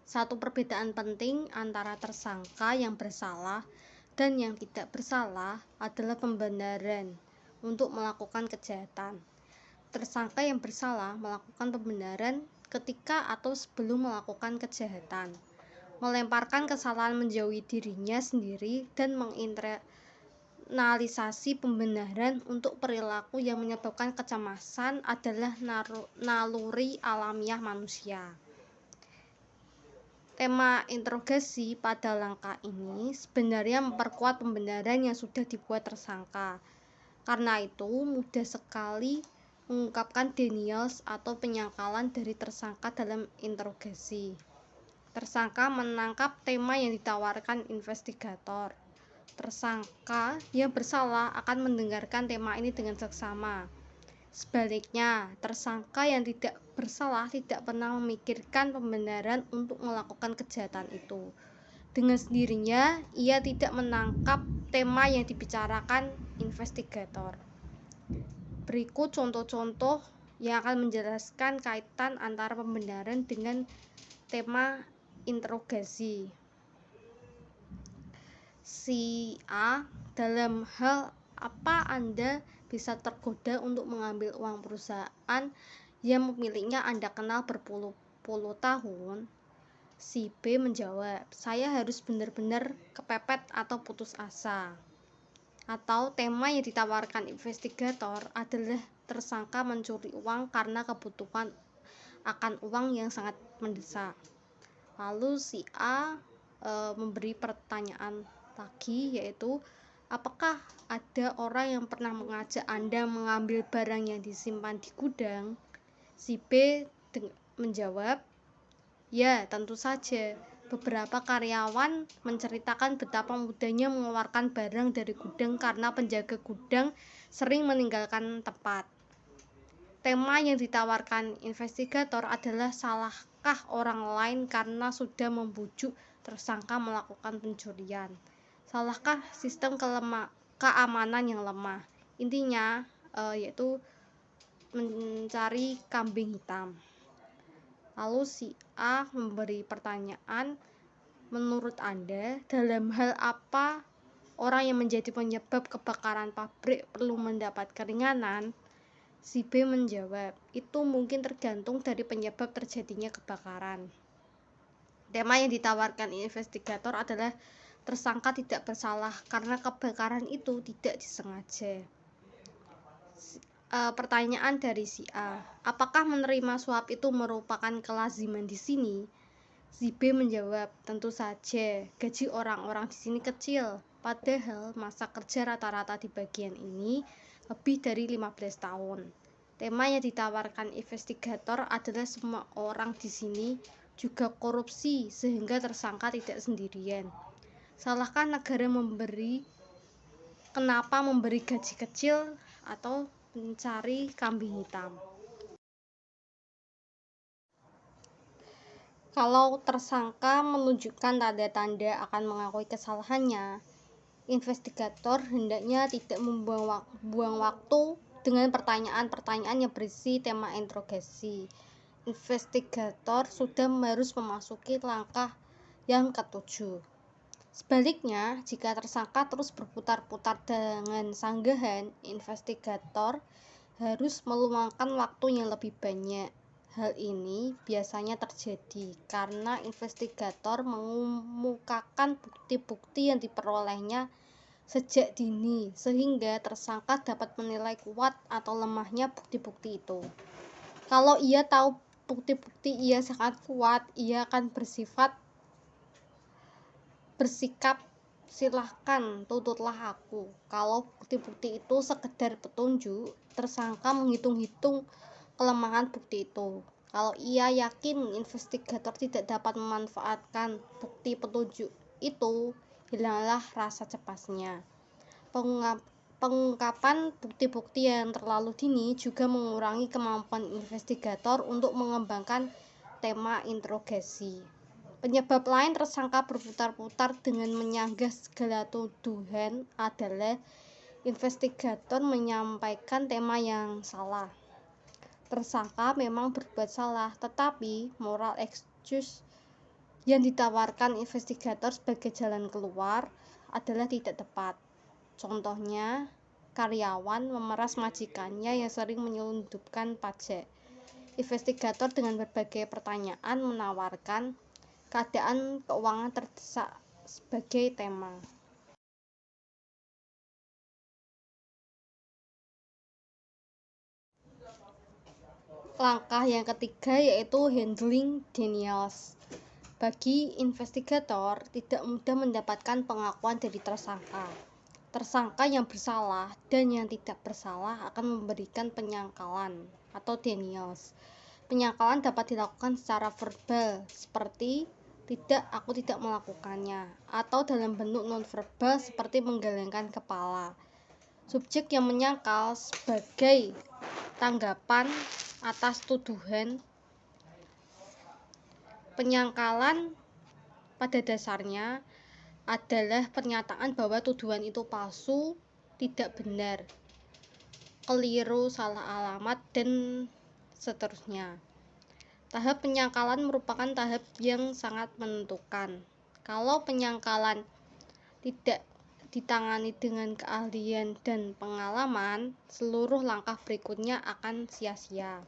Satu perbedaan penting antara tersangka yang bersalah dan yang tidak bersalah adalah pembenaran untuk melakukan kejahatan. Tersangka yang bersalah melakukan pembenaran ketika atau sebelum melakukan kejahatan, melemparkan kesalahan menjauhi dirinya sendiri dan menginternalisasi pembenaran untuk perilaku yang menyebabkan kecemasan adalah naluri alamiah manusia. Tema interogasi pada langkah ini sebenarnya memperkuat pembenaran yang sudah dibuat tersangka. Karena itu, mudah sekali mengungkapkan denials atau penyangkalan dari tersangka dalam interogasi. Tersangka menangkap tema yang ditawarkan investigator. Tersangka yang bersalah akan mendengarkan tema ini dengan seksama. Sebaliknya, tersangka yang tidak bersalah tidak pernah memikirkan pembenaran untuk melakukan kejahatan itu. Dengan sendirinya, ia tidak menangkap tema yang dibicarakan investigator. Berikut contoh-contoh yang akan menjelaskan kaitan antara pembenaran dengan tema interogasi. Si A, dalam hal apa Anda bisa tergoda untuk mengambil uang perusahaan yang pemiliknya Anda kenal berpuluh-puluh tahun? Si B menjawab, saya harus benar-benar kepepet atau putus asa. Atau tema yang ditawarkan investigator adalah tersangka mencuri uang karena kebutuhan akan uang yang sangat mendesak. Lalu si A memberi pertanyaan lagi, yaitu apakah ada orang yang pernah mengajak Anda mengambil barang yang disimpan di gudang? Si B menjawab, ya, tentu saja. Beberapa karyawan menceritakan betapa mudahnya mengeluarkan barang dari gudang karena penjaga gudang sering meninggalkan tempat. Tema yang ditawarkan investigator adalah salahkah orang lain karena sudah membujuk tersangka melakukan pencurian? Salahkah sistem keamanan yang lemah? Intinya yaitu mencari kambing hitam. Lalu si A memberi pertanyaan, menurut Anda, dalam hal apa orang yang menjadi penyebab kebakaran pabrik perlu mendapat keringanan? Si B menjawab, itu mungkin tergantung dari penyebab terjadinya kebakaran. Tema yang ditawarkan investigator adalah tersangka tidak bersalah karena kebakaran itu tidak disengaja. Pertanyaan dari si A, apakah menerima suap itu merupakan kelaziman di sini? Si B menjawab, tentu saja, gaji orang-orang di sini kecil, padahal masa kerja rata-rata di bagian ini lebih dari 15 tahun. Tema yang ditawarkan investigator adalah semua orang di sini juga korupsi sehingga tersangka tidak sendirian. Salahkah negara kenapa memberi gaji kecil atau mencari kambing hitam? Kalau tersangka menunjukkan tanda-tanda akan mengakui kesalahannya, investigator hendaknya tidak membuang waktu dengan pertanyaan-pertanyaan yang berisi tema interogasi. Investigator sudah harus memasuki langkah yang ketujuh. Sebaliknya, jika tersangka terus berputar-putar dengan sanggahan, investigator harus meluangkan waktu yang lebih banyak. Hal ini biasanya terjadi karena investigator mengemukakan bukti-bukti yang diperolehnya sejak dini, sehingga tersangka dapat menilai kuat atau lemahnya bukti-bukti itu. Kalau ia tahu bukti-bukti ia sangat kuat, ia akan bersikap silahkan tuntutlah aku. Kalau bukti-bukti itu sekedar petunjuk, tersangka menghitung-hitung kelemahan bukti itu. Kalau ia yakin investigator tidak dapat memanfaatkan bukti petunjuk itu, hilanglah rasa cepasnya. Pengungkapan bukti-bukti yang terlalu dini juga mengurangi kemampuan investigator untuk mengembangkan tema interogasi. Penyebab lain tersangka berputar-putar dengan menyanggah segala tuduhan adalah investigator menyampaikan tema yang salah. Tersangka memang berbuat salah, tetapi moral excuse yang ditawarkan investigator sebagai jalan keluar adalah tidak tepat. Contohnya, karyawan memeras majikannya yang sering menyelundupkan pajak. Investigator dengan berbagai pertanyaan menawarkan keadaan keuangan terdesak sebagai tema. Langkah yang ketiga yaitu handling denials. Bagi investigator, tidak mudah mendapatkan pengakuan dari tersangka. Tersangka yang bersalah dan yang tidak bersalah akan memberikan penyangkalan atau denials. Penyangkalan dapat dilakukan secara verbal seperti aku tidak melakukannya, atau dalam bentuk nonverbal seperti menggelengkan kepala. Subjek yang menyangkal sebagai tanggapan atas tuduhan. Penyangkalan pada dasarnya adalah pernyataan bahwa tuduhan itu palsu, tidak benar, keliru, salah alamat, dan seterusnya. Tahap penyangkalan merupakan tahap yang sangat menentukan. Kalau penyangkalan tidak ditangani dengan keahlian dan pengalaman, seluruh langkah berikutnya akan sia-sia.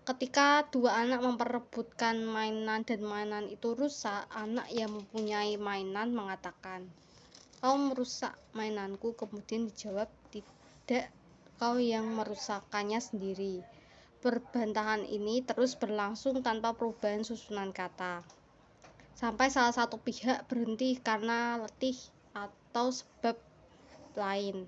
Ketika dua anak memperebutkan mainan dan mainan itu rusak, anak yang mempunyai mainan mengatakan, "Kau merusak mainanku." Kemudian dijawab, "Tidak, kau yang merusakkannya sendiri." Perbantahan ini terus berlangsung tanpa perubahan susunan kata, sampai salah satu pihak berhenti karena letih atau sebab lain.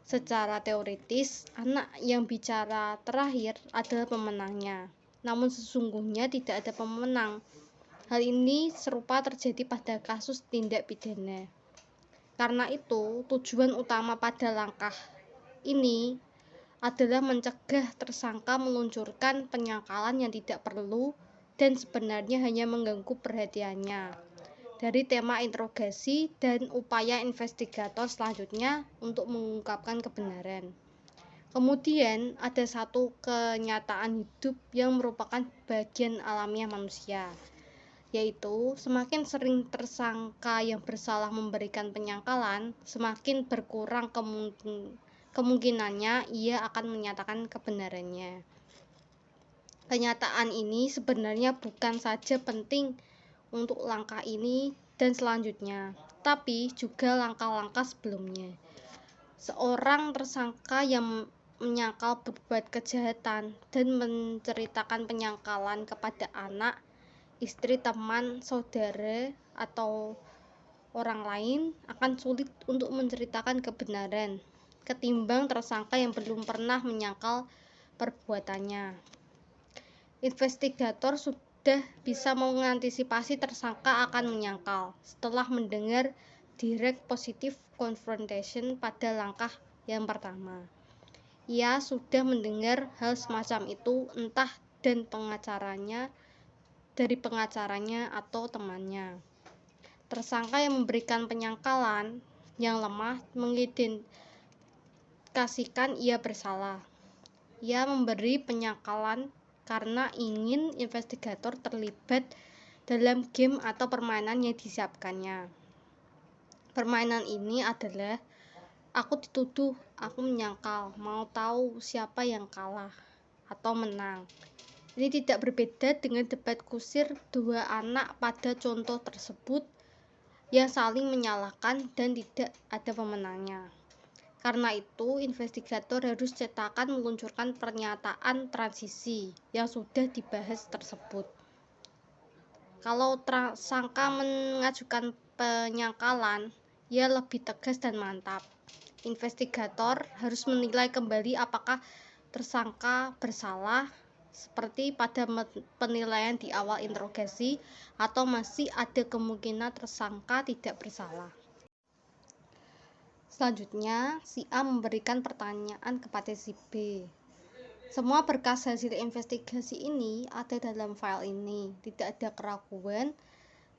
Secara teoritis, anak yang bicara terakhir adalah pemenangnya. Namun sesungguhnya tidak ada pemenang. Hal ini serupa terjadi pada kasus tindak pidana. Karena itu, tujuan utama pada langkah ini adalah mencegah tersangka meluncurkan penyangkalan yang tidak perlu dan sebenarnya hanya mengganggu perhatiannya dari tema interogasi dan upaya investigator selanjutnya untuk mengungkapkan kebenaran. Kemudian ada satu kenyataan hidup yang merupakan bagian alamiah manusia, yaitu semakin sering tersangka yang bersalah memberikan penyangkalan, semakin berkurang kemungkinannya ia akan menyatakan kebenarannya. Kenyataan ini sebenarnya bukan saja penting untuk langkah ini dan selanjutnya, tapi juga langkah-langkah sebelumnya. Seorang tersangka yang menyangkal berbuat kejahatan dan menceritakan penyangkalan kepada anak, istri, teman, saudara, atau orang lain akan sulit untuk menceritakan kebenaran ketimbang tersangka yang belum pernah menyangkal perbuatannya. Investigator sudah bisa mengantisipasi tersangka akan menyangkal setelah mendengar direct positive confrontation pada langkah yang pertama. Ia sudah mendengar hal semacam itu entah dari pengacaranya atau temannya. Tersangka yang memberikan penyangkalan yang lemah mengindikasikan ia bersalah. Ia memberi penyangkalan karena ingin investigator terlibat dalam game atau permainan yang disiapkannya. Permainan ini adalah aku dituduh, aku menyangkal, mau tahu siapa yang kalah atau menang. Ini tidak berbeda dengan debat kusir dua anak pada contoh tersebut yang saling menyalahkan dan tidak ada pemenangnya. Karena itu, investigator harus cetakan meluncurkan pernyataan transisi yang sudah dibahas tersebut. Kalau tersangka mengajukan penyangkalan, ia lebih tegas dan mantap. Investigator harus menilai kembali apakah tersangka bersalah, seperti pada penilaian di awal interogasi, atau masih ada kemungkinan tersangka tidak bersalah. Selanjutnya, si A memberikan pertanyaan kepada si B. Semua berkas hasil investigasi ini ada dalam file ini. Tidak ada keraguan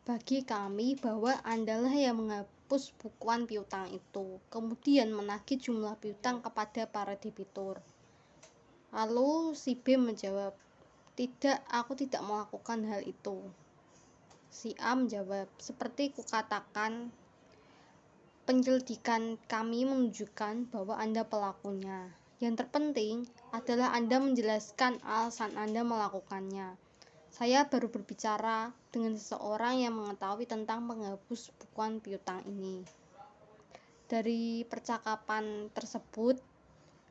bagi kami bahwa Andalah yang menghapus bukuan piutang itu, kemudian menagih jumlah piutang kepada para debitur. Lalu si B menjawab, "Tidak, aku tidak melakukan hal itu." Si A menjawab, "Seperti kukatakan, penyelidikan kami menunjukkan bahwa Anda pelakunya. Yang terpenting adalah Anda menjelaskan alasan Anda melakukannya. Saya baru berbicara dengan seseorang yang mengetahui tentang penghapus bukuan piutang ini." Dari percakapan tersebut,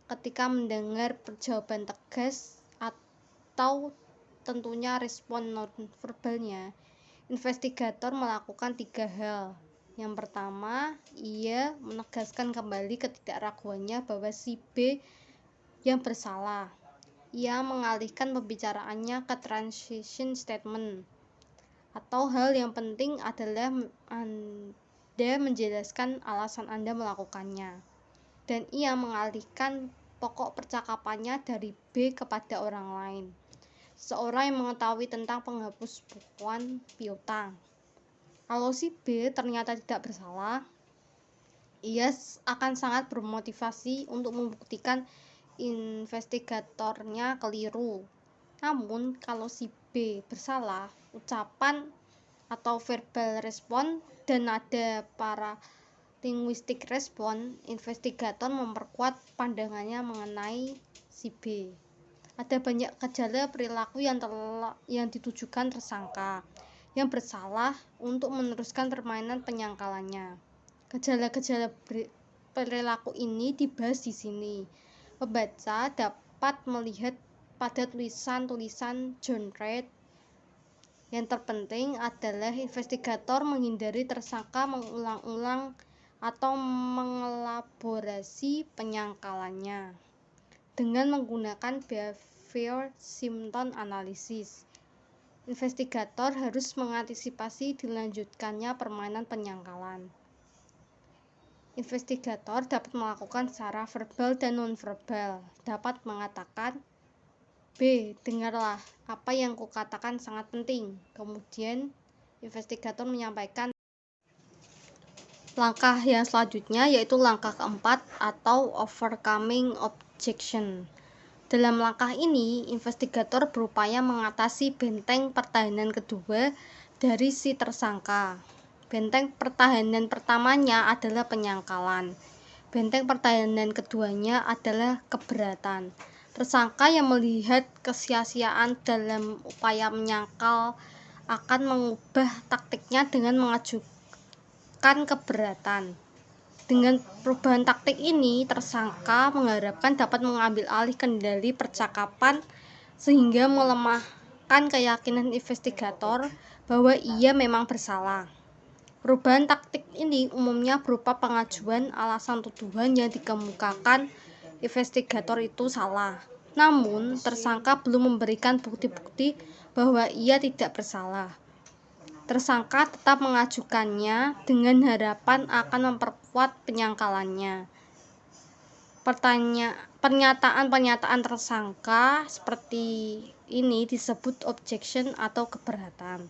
ketika mendengar jawaban tegas atau tentunya respon nonverbalnya, investigator melakukan 3 hal. Yang pertama, ia menegaskan kembali ketidakraguannya bahwa si B yang bersalah. Ia mengalihkan pembicaraannya ke transition statement, atau hal yang penting adalah Anda menjelaskan alasan Anda melakukannya. Dan ia mengalihkan pokok percakapannya dari B kepada orang lain, seorang yang mengetahui tentang penghapus bukuan piutang. Kalau si B ternyata tidak bersalah, ia akan sangat bermotivasi untuk membuktikan investigatornya keliru. Namun, kalau si B bersalah, ucapan atau verbal respon dan nada para linguistik respon, investigator memperkuat pandangannya mengenai si B. Ada banyak gejala perilaku yang ditujukan tersangka yang bersalah untuk meneruskan permainan penyangkalannya. Gejala-gejala perilaku ini dibahas di sini. Pembaca dapat melihat pada tulisan-tulisan John Reed. Yang terpenting adalah investigator menghindari tersangka mengulang-ulang atau mengelaborasi penyangkalannya dengan menggunakan behavior symptom analysis. Investigator harus mengantisipasi dilanjutkannya permainan penyangkalan. Investigator dapat melakukan secara verbal dan nonverbal. Dapat mengatakan, "B, dengarlah, apa yang kukatakan sangat penting." Kemudian, investigator menyampaikan langkah yang selanjutnya, yaitu langkah keempat atau overcoming objection. Dalam langkah ini, investigator berupaya mengatasi benteng pertahanan kedua dari si tersangka. Benteng pertahanan pertamanya adalah penyangkalan. Benteng pertahanan keduanya adalah keberatan. Tersangka yang melihat kesia-siaan dalam upaya menyangkal akan mengubah taktiknya dengan mengajukan keberatan. Dengan perubahan taktik ini, tersangka mengharapkan dapat mengambil alih kendali percakapan sehingga melemahkan keyakinan investigator bahwa ia memang bersalah. Perubahan taktik ini umumnya berupa pengajuan alasan tuduhan yang dikemukakan investigator itu salah. Namun, tersangka belum memberikan bukti-bukti bahwa ia tidak bersalah. Tersangka tetap mengajukannya dengan harapan akan memperkuat penyangkalannya. Pernyataan-pernyataan tersangka seperti ini disebut objection atau keberatan.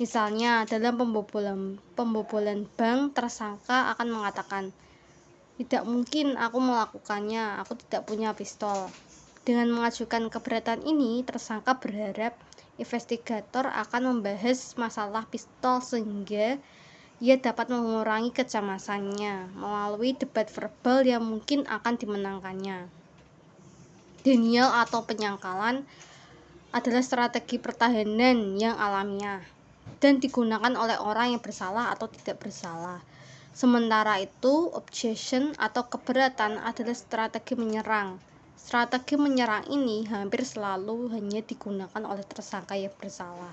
Misalnya, dalam pembobolan bank, tersangka akan mengatakan, "Tidak mungkin aku melakukannya, aku tidak punya pistol." Dengan mengajukan keberatan ini, tersangka berharap investigator akan membahas masalah pistol sehingga ia dapat mengurangi kecemasannya melalui debat verbal yang mungkin akan dimenangkannya. Denial atau penyangkalan adalah strategi pertahanan yang alamiah dan digunakan oleh orang yang bersalah atau tidak bersalah. Sementara itu, objection atau keberatan adalah strategi menyerang. Strategi menyerang ini hampir selalu hanya digunakan oleh tersangka yang bersalah.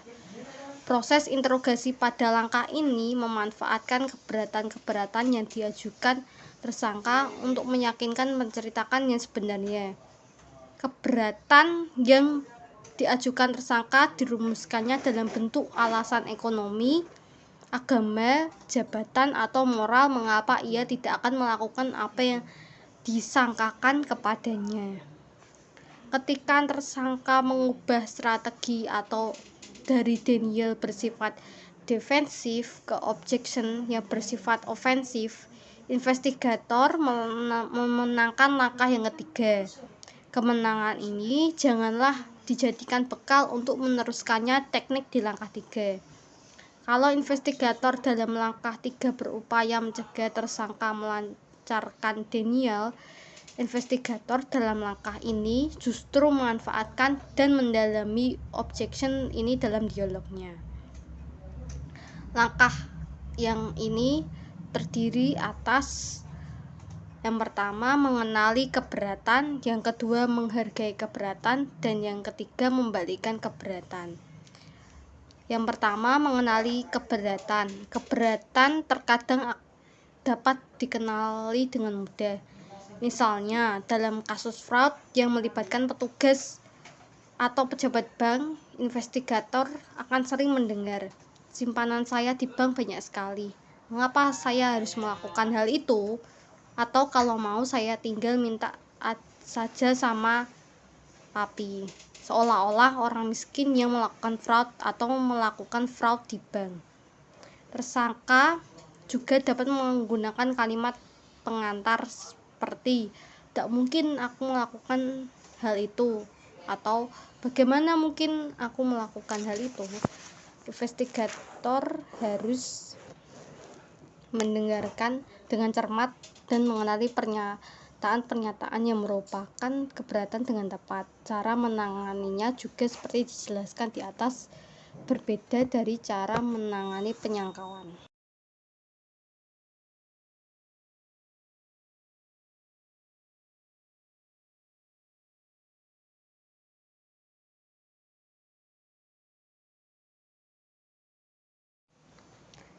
Proses interogasi pada langkah ini memanfaatkan keberatan-keberatan yang diajukan tersangka untuk meyakinkan menceritakan yang sebenarnya. Keberatan yang diajukan tersangka dirumuskannya dalam bentuk alasan ekonomi, agama, jabatan, atau moral mengapa ia tidak akan melakukan apa yang disangkakan kepadanya. Ketika tersangka mengubah strategi atau dari denial bersifat defensif ke objection yang bersifat ofensif, investigator memenangkan langkah yang ketiga. Kemenangan ini janganlah dijadikan bekal untuk meneruskannya teknik di langkah 3. Kalau investigator dalam langkah 3 berupaya mencegah tersangka melancarkan denial, investigator dalam langkah ini justru memanfaatkan dan mendalami objection ini dalam dialognya. Langkah yang ini terdiri atas yang pertama mengenali keberatan, yang kedua menghargai keberatan, dan yang ketiga membalikkan keberatan. Yang pertama mengenali keberatan. Keberatan terkadang dapat dikenali dengan mudah. Misalnya dalam kasus fraud yang melibatkan petugas atau pejabat bank, investigator akan sering mendengar, simpanan saya di bank banyak sekali. Mengapa saya harus melakukan hal itu? Atau kalau mau saya tinggal minta saja sama papi. Seolah-olah orang miskin yang melakukan fraud atau melakukan fraud di bank. Tersangka juga dapat menggunakan kalimat pengantar seperti "tak mungkin aku melakukan hal itu" atau "bagaimana mungkin aku melakukan hal itu". Investigator harus mendengarkan dengan cermat dan mengenali pernyataan yang merupakan keberatan dengan tepat. Cara menanganinya juga seperti dijelaskan di atas, berbeda dari cara menangani penyangkalan.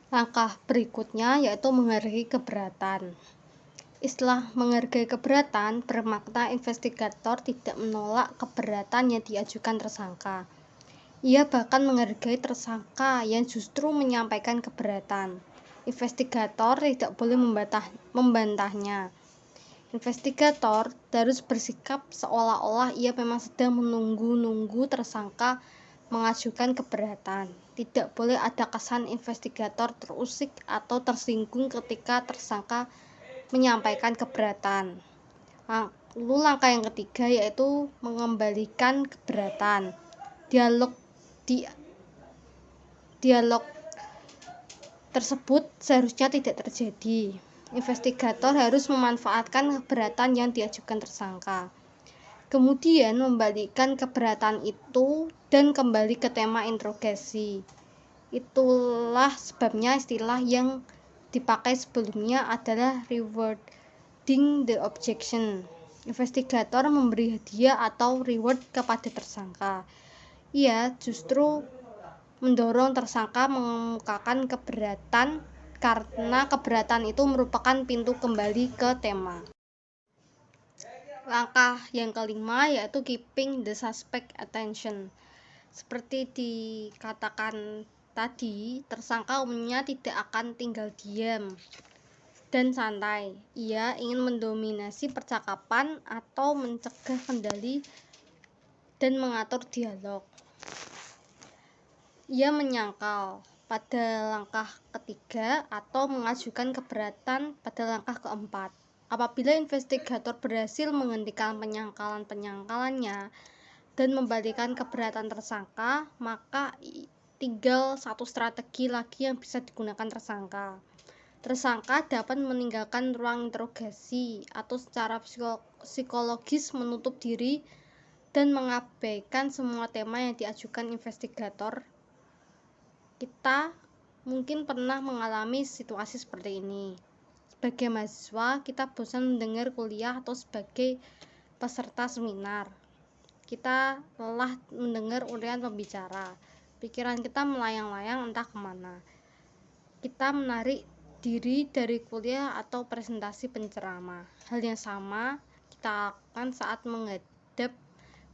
Langkah berikutnya yaitu menghargai keberatan. Istilah menghargai keberatan bermakna investigator tidak menolak keberatan yang diajukan tersangka. Ia bahkan menghargai tersangka yang justru menyampaikan keberatan. Investigator tidak boleh membantahnya. Investigator harus bersikap seolah-olah ia memang sedang menunggu-nunggu tersangka mengajukan keberatan. Tidak boleh ada kesan investigator terusik atau tersinggung ketika tersangka menyampaikan keberatan. Lalu langkah yang ketiga yaitu mengembalikan keberatan. Dialog tersebut seharusnya tidak terjadi. Investigator harus memanfaatkan keberatan yang diajukan tersangka, kemudian membalikkan keberatan itu dan kembali ke tema interogasi. Itulah sebabnya istilah yang dipakai sebelumnya adalah rewarding the objection. Investigator memberi hadiah atau reward kepada tersangka. Ia justru mendorong tersangka mengemukakan keberatan karena keberatan itu merupakan pintu kembali ke tema. Langkah yang kelima yaitu keeping the suspect attention. Seperti dikatakan tadi, tersangka umumnya tidak akan tinggal diam dan santai. Ia ingin mendominasi percakapan atau mencegah kendali dan mengatur dialog. Ia menyangkal pada langkah ketiga atau mengajukan keberatan pada langkah keempat. Apabila investigator berhasil menghentikan penyangkalannya dan membalikkan keberatan tersangka, maka tinggal satu strategi lagi yang bisa digunakan tersangka. Tersangka dapat meninggalkan ruang interogasi atau secara psikologis menutup diri dan mengabaikan semua tema yang diajukan investigator. Kita mungkin pernah mengalami situasi seperti ini. Sebagai mahasiswa, kita bosan mendengar kuliah atau sebagai peserta seminar. Kita lelah mendengar uraian pembicara. Pikiran kita melayang-layang entah kemana. Kita menarik diri dari kuliah atau presentasi penceramah. Hal yang sama kita lakukan saat menghadap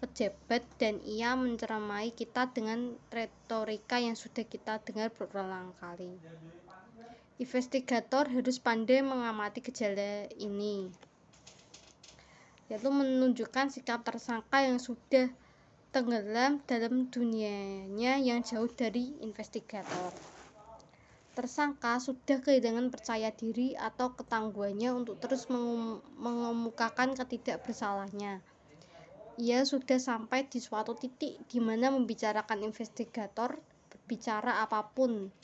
pejabat dan ia menceramai kita dengan retorika yang sudah kita dengar berulang kali. Investigator harus pandai mengamati gejala ini, yaitu menunjukkan sikap tersangka yang sudah tenggelam dalam dunianya yang jauh dari investigator. Tersangka sudah kehilangan percaya diri atau ketangguhannya untuk terus mengemukakan ketidakbersalahannya. Ia sudah sampai di suatu titik di mana membicarakan investigator, berbicara apapun.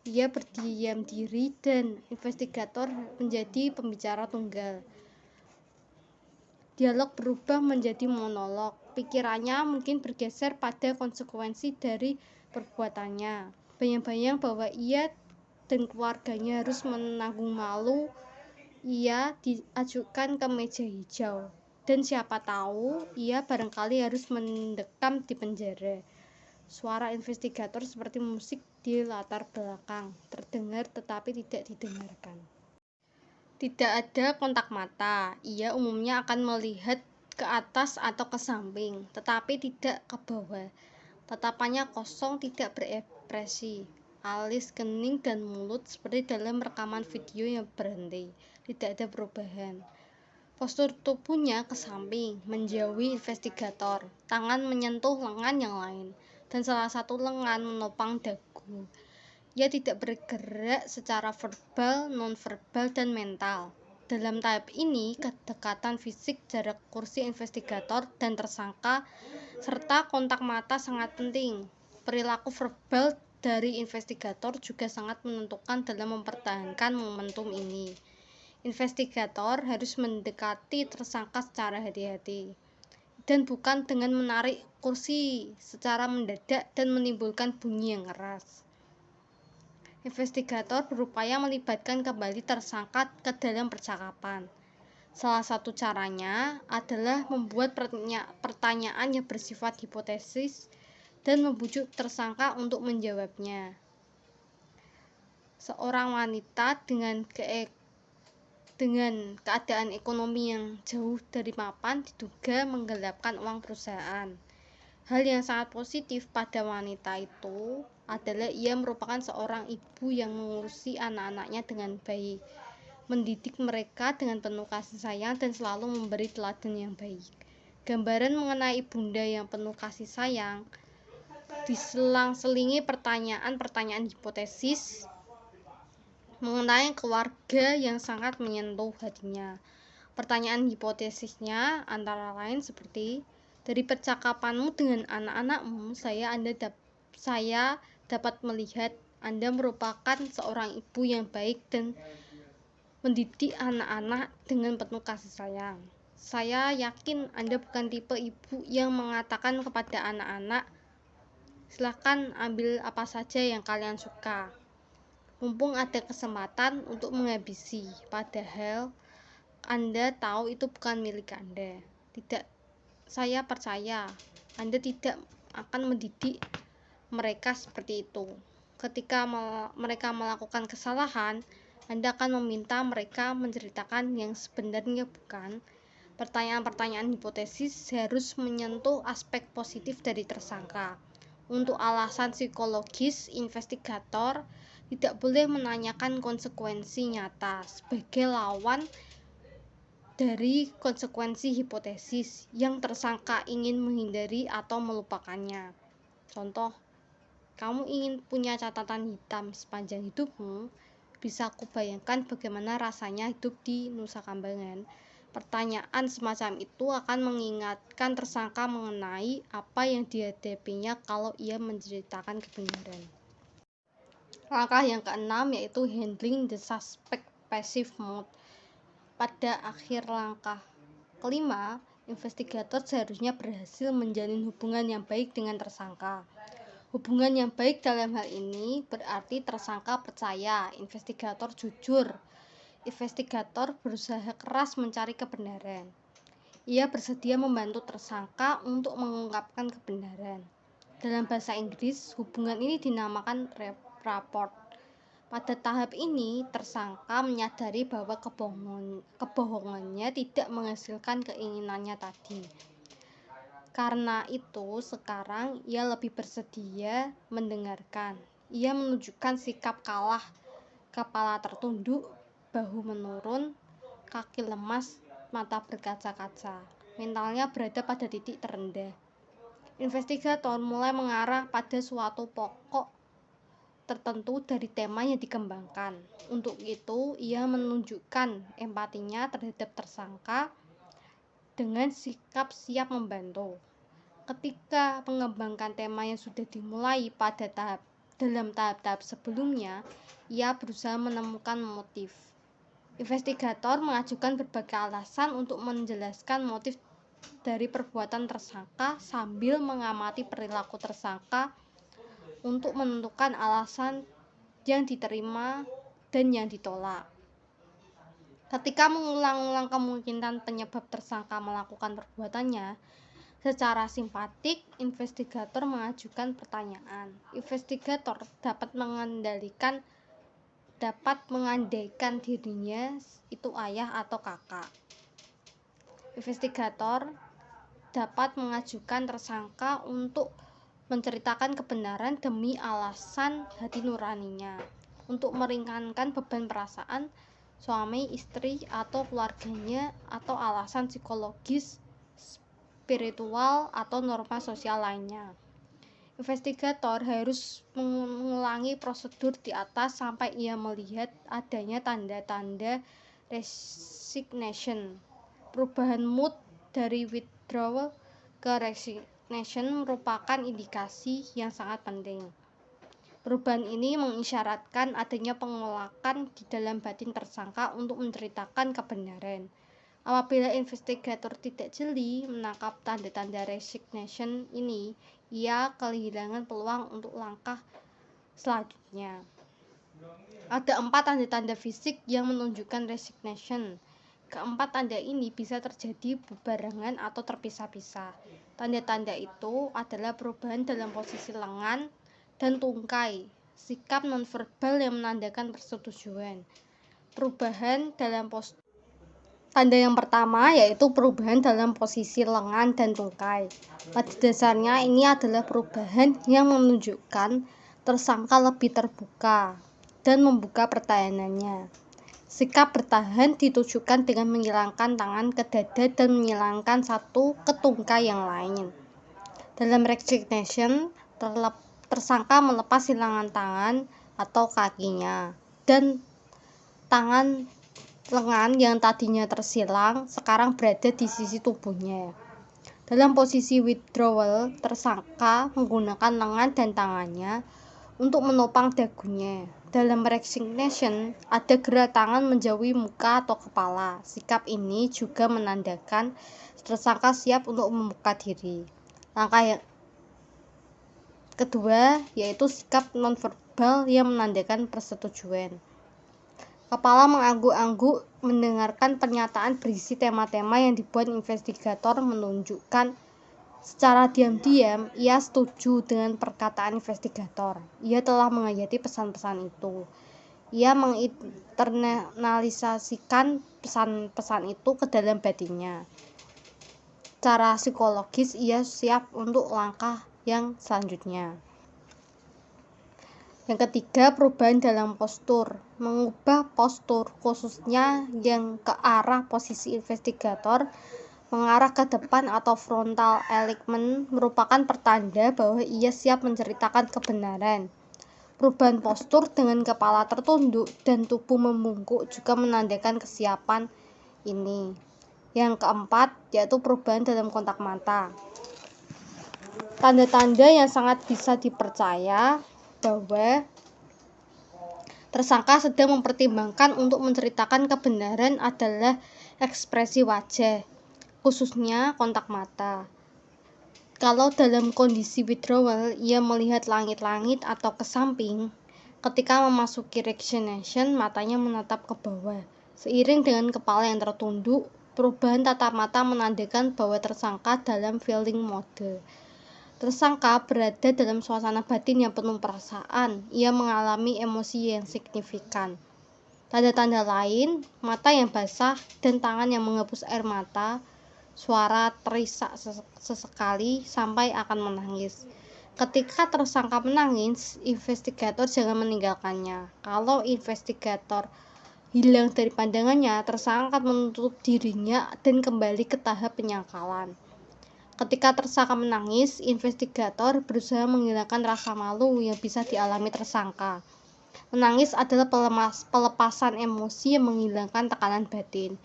Ia berdiam diri dan investigator menjadi pembicara tunggal. Dialog berubah menjadi monolog. Pikirannya mungkin bergeser pada konsekuensi dari perbuatannya. Bayang-bayang bahwa ia dan keluarganya harus menanggung malu, ia diajukan ke meja hijau. Dan siapa tahu, ia barangkali harus mendekam di penjara. Suara investigator seperti musik di latar belakang, terdengar tetapi tidak didengarkan. Tidak ada kontak mata, ia umumnya akan melihat ke atas atau ke samping, tetapi tidak ke bawah. Tatapannya kosong, tidak berekspresi. Alis, kening, dan mulut seperti dalam rekaman video yang berhenti. Tidak ada perubahan. Postur tubuhnya ke samping, menjauhi investigator. Tangan menyentuh lengan yang lain, dan salah satu lengan menopang dagu. Ia tidak bergerak secara verbal, nonverbal, dan mental. Dalam tahap ini, kedekatan fisik, jarak kursi investigator dan tersangka, serta kontak mata sangat penting. Perilaku verbal dari investigator juga sangat menentukan dalam mempertahankan momentum ini. Investigator harus mendekati tersangka secara hati-hati dan bukan dengan menarik kursi secara mendadak dan menimbulkan bunyi yang keras. Investigator berupaya melibatkan kembali tersangka ke dalam percakapan. Salah satu caranya adalah membuat pertanyaan yang bersifat hipotesis dan membujuk tersangka untuk menjawabnya. Seorang wanita dengan keadaan ekonomi yang jauh dari mapan diduga menggelapkan uang perusahaan. Hal yang sangat positif pada wanita itu adalah ia merupakan seorang ibu yang mengurusi anak-anaknya dengan baik, mendidik mereka dengan penuh kasih sayang dan selalu memberi teladan yang baik. Gambaran mengenai ibunda yang penuh kasih sayang diselang-selingi pertanyaan-pertanyaan hipotesis mengenai keluarga yang sangat menyentuh hatinya. Pertanyaan hipotesisnya antara lain seperti, dari percakapanmu dengan anak-anakmu, saya dapat melihat Anda merupakan seorang ibu yang baik dan mendidik anak-anak dengan penuh kasih sayang. Saya yakin Anda bukan tipe ibu yang mengatakan kepada anak-anak, silakan ambil apa saja yang kalian suka, mumpung ada kesempatan untuk menghabisi, padahal Anda tahu itu bukan milik Anda. Tidak, saya percaya Anda tidak akan mendidik mereka seperti itu. Ketika mereka melakukan kesalahan, Anda akan meminta mereka menceritakan yang sebenarnya bukan. Pertanyaan-pertanyaan hipotesis harus menyentuh aspek positif dari tersangka. Untuk alasan psikologis, investigator tidak boleh menanyakan konsekuensi nyata sebagai lawan dari konsekuensi hipotesis yang tersangka ingin menghindari atau melupakannya. Contoh, kamu ingin punya catatan hitam sepanjang hidupmu? Bisa kubayangkan bagaimana rasanya hidup di Nusa Kambangan. Pertanyaan semacam itu akan mengingatkan tersangka mengenai apa yang dihadapinya kalau ia menceritakan kebenaran. Langkah yang keenam yaitu handling the suspect passive mode. Pada akhir langkah kelima, investigator seharusnya berhasil menjalin hubungan yang baik dengan tersangka. Hubungan yang baik dalam hal ini berarti tersangka percaya investigator jujur. investigator berusaha keras mencari kebenaran. Ia bersedia membantu tersangka untuk mengungkapkan kebenaran. Dalam bahasa Inggris, hubungan ini dinamakan rapport. Pada tahap ini, tersangka menyadari bahwa kebohongannya tidak menghasilkan keinginannya tadi. Karena itu, sekarang ia lebih bersedia mendengarkan. Ia menunjukkan sikap kalah, kepala tertunduk, bahu menurun, kaki lemas, mata berkaca-kaca. Mentalnya berada pada titik terendah. Investigator mulai mengarah pada suatu pokok tertentu dari tema yang dikembangkan. Untuk itu, ia menunjukkan empatinya terhadap tersangka dengan sikap siap membantu. Ketika mengembangkan tema yang sudah dimulai dalam tahap-tahap sebelumnya, ia berusaha menemukan motif. Investigator mengajukan berbagai alasan untuk menjelaskan motif dari perbuatan tersangka sambil mengamati perilaku tersangka untuk menentukan alasan yang diterima dan yang ditolak. Ketika mengulang-ulang kemungkinan penyebab tersangka melakukan perbuatannya, secara simpatik, investigator mengajukan pertanyaan. Investigator dapat mengandaikan dirinya itu ayah atau kakak. Investigator dapat mengajukan tersangka untuk menceritakan kebenaran demi alasan hati nuraninya, untuk meringankan beban perasaan suami, istri, atau keluarganya, atau alasan psikologis, spiritual, atau norma sosial lainnya. Investigator harus mengulangi prosedur di atas sampai ia melihat adanya tanda-tanda resignation. Perubahan mood dari withdrawal ke resignation merupakan indikasi yang sangat penting. Perubahan ini mengisyaratkan adanya penolakan di dalam batin tersangka untuk menceritakan kebenaran. Apabila investigator tidak jeli menangkap tanda-tanda resignation ini, ia kehilangan peluang untuk langkah selanjutnya. Ada 4 tanda-tanda fisik yang menunjukkan resignation. Keempat tanda ini bisa terjadi berbarengan atau terpisah-pisah. Tanda-tanda itu adalah perubahan dalam posisi lengan dan tungkai, sikap nonverbal yang menandakan persetujuan. Tanda yang pertama yaitu perubahan dalam posisi lengan dan tungkai. Pada dasarnya ini adalah perubahan yang menunjukkan tersangka lebih terbuka dan membuka pertahanannya. Sikap bertahan ditujukan dengan menyilangkan tangan ke dada dan menyilangkan satu ke tungkai yang lain. Dalam resignation, tersangka melepas silangan tangan atau kakinya, dan tangan lengan yang tadinya tersilang sekarang berada di sisi tubuhnya. Dalam posisi withdrawal, tersangka menggunakan lengan dan tangannya untuk menopang dagunya. Dalam resignation, ada gerak tangan menjauhi muka atau kepala. Sikap ini juga menandakan tersangka siap untuk membuka diri. Langkah yang kedua yaitu sikap nonverbal yang menandakan persetujuan. Kepala mengangguk-angguk mendengarkan pernyataan berisi tema-tema yang dibuat investigator, menunjukkan secara diam-diam ia setuju dengan perkataan investigator. Ia telah menghayati pesan-pesan itu. Ia menginternalisasikan pesan-pesan itu ke dalam batinnya. Secara psikologis ia siap untuk langkah yang selanjutnya. Yang ketiga, perubahan dalam postur. Mengubah postur khususnya yang ke arah posisi investigator mengarah ke depan atau frontal alignment merupakan pertanda bahwa ia siap menceritakan kebenaran. Perubahan postur dengan kepala tertunduk dan tubuh membungkuk juga menandakan kesiapan ini. Yang keempat yaitu perubahan dalam kontak mata. Tanda-tanda yang sangat bisa dipercaya bahwa tersangka sedang mempertimbangkan untuk menceritakan kebenaran adalah ekspresi wajah, khususnya kontak mata. Kalau dalam kondisi withdrawal, ia melihat langit-langit atau ke samping. Ketika memasuki resignation, matanya menatap ke bawah. Seiring dengan kepala yang tertunduk, perubahan tatap mata menandakan bahwa tersangka dalam feeling mode. Tersangka berada dalam suasana batin yang penuh perasaan. Ia mengalami emosi yang signifikan. Tanda-tanda lain, mata yang basah dan tangan yang menghapus air mata, suara terisak sesekali sampai akan menangis. Ketika tersangka menangis, investigator jangan meninggalkannya. Kalau investigator hilang dari pandangannya, tersangka akan menutup dirinya dan kembali ke tahap penyangkalan. Ketika tersangka menangis, investigator berusaha menghilangkan rasa malu yang bisa dialami tersangka. Menangis adalah pelepasan emosi yang menghilangkan tekanan batin.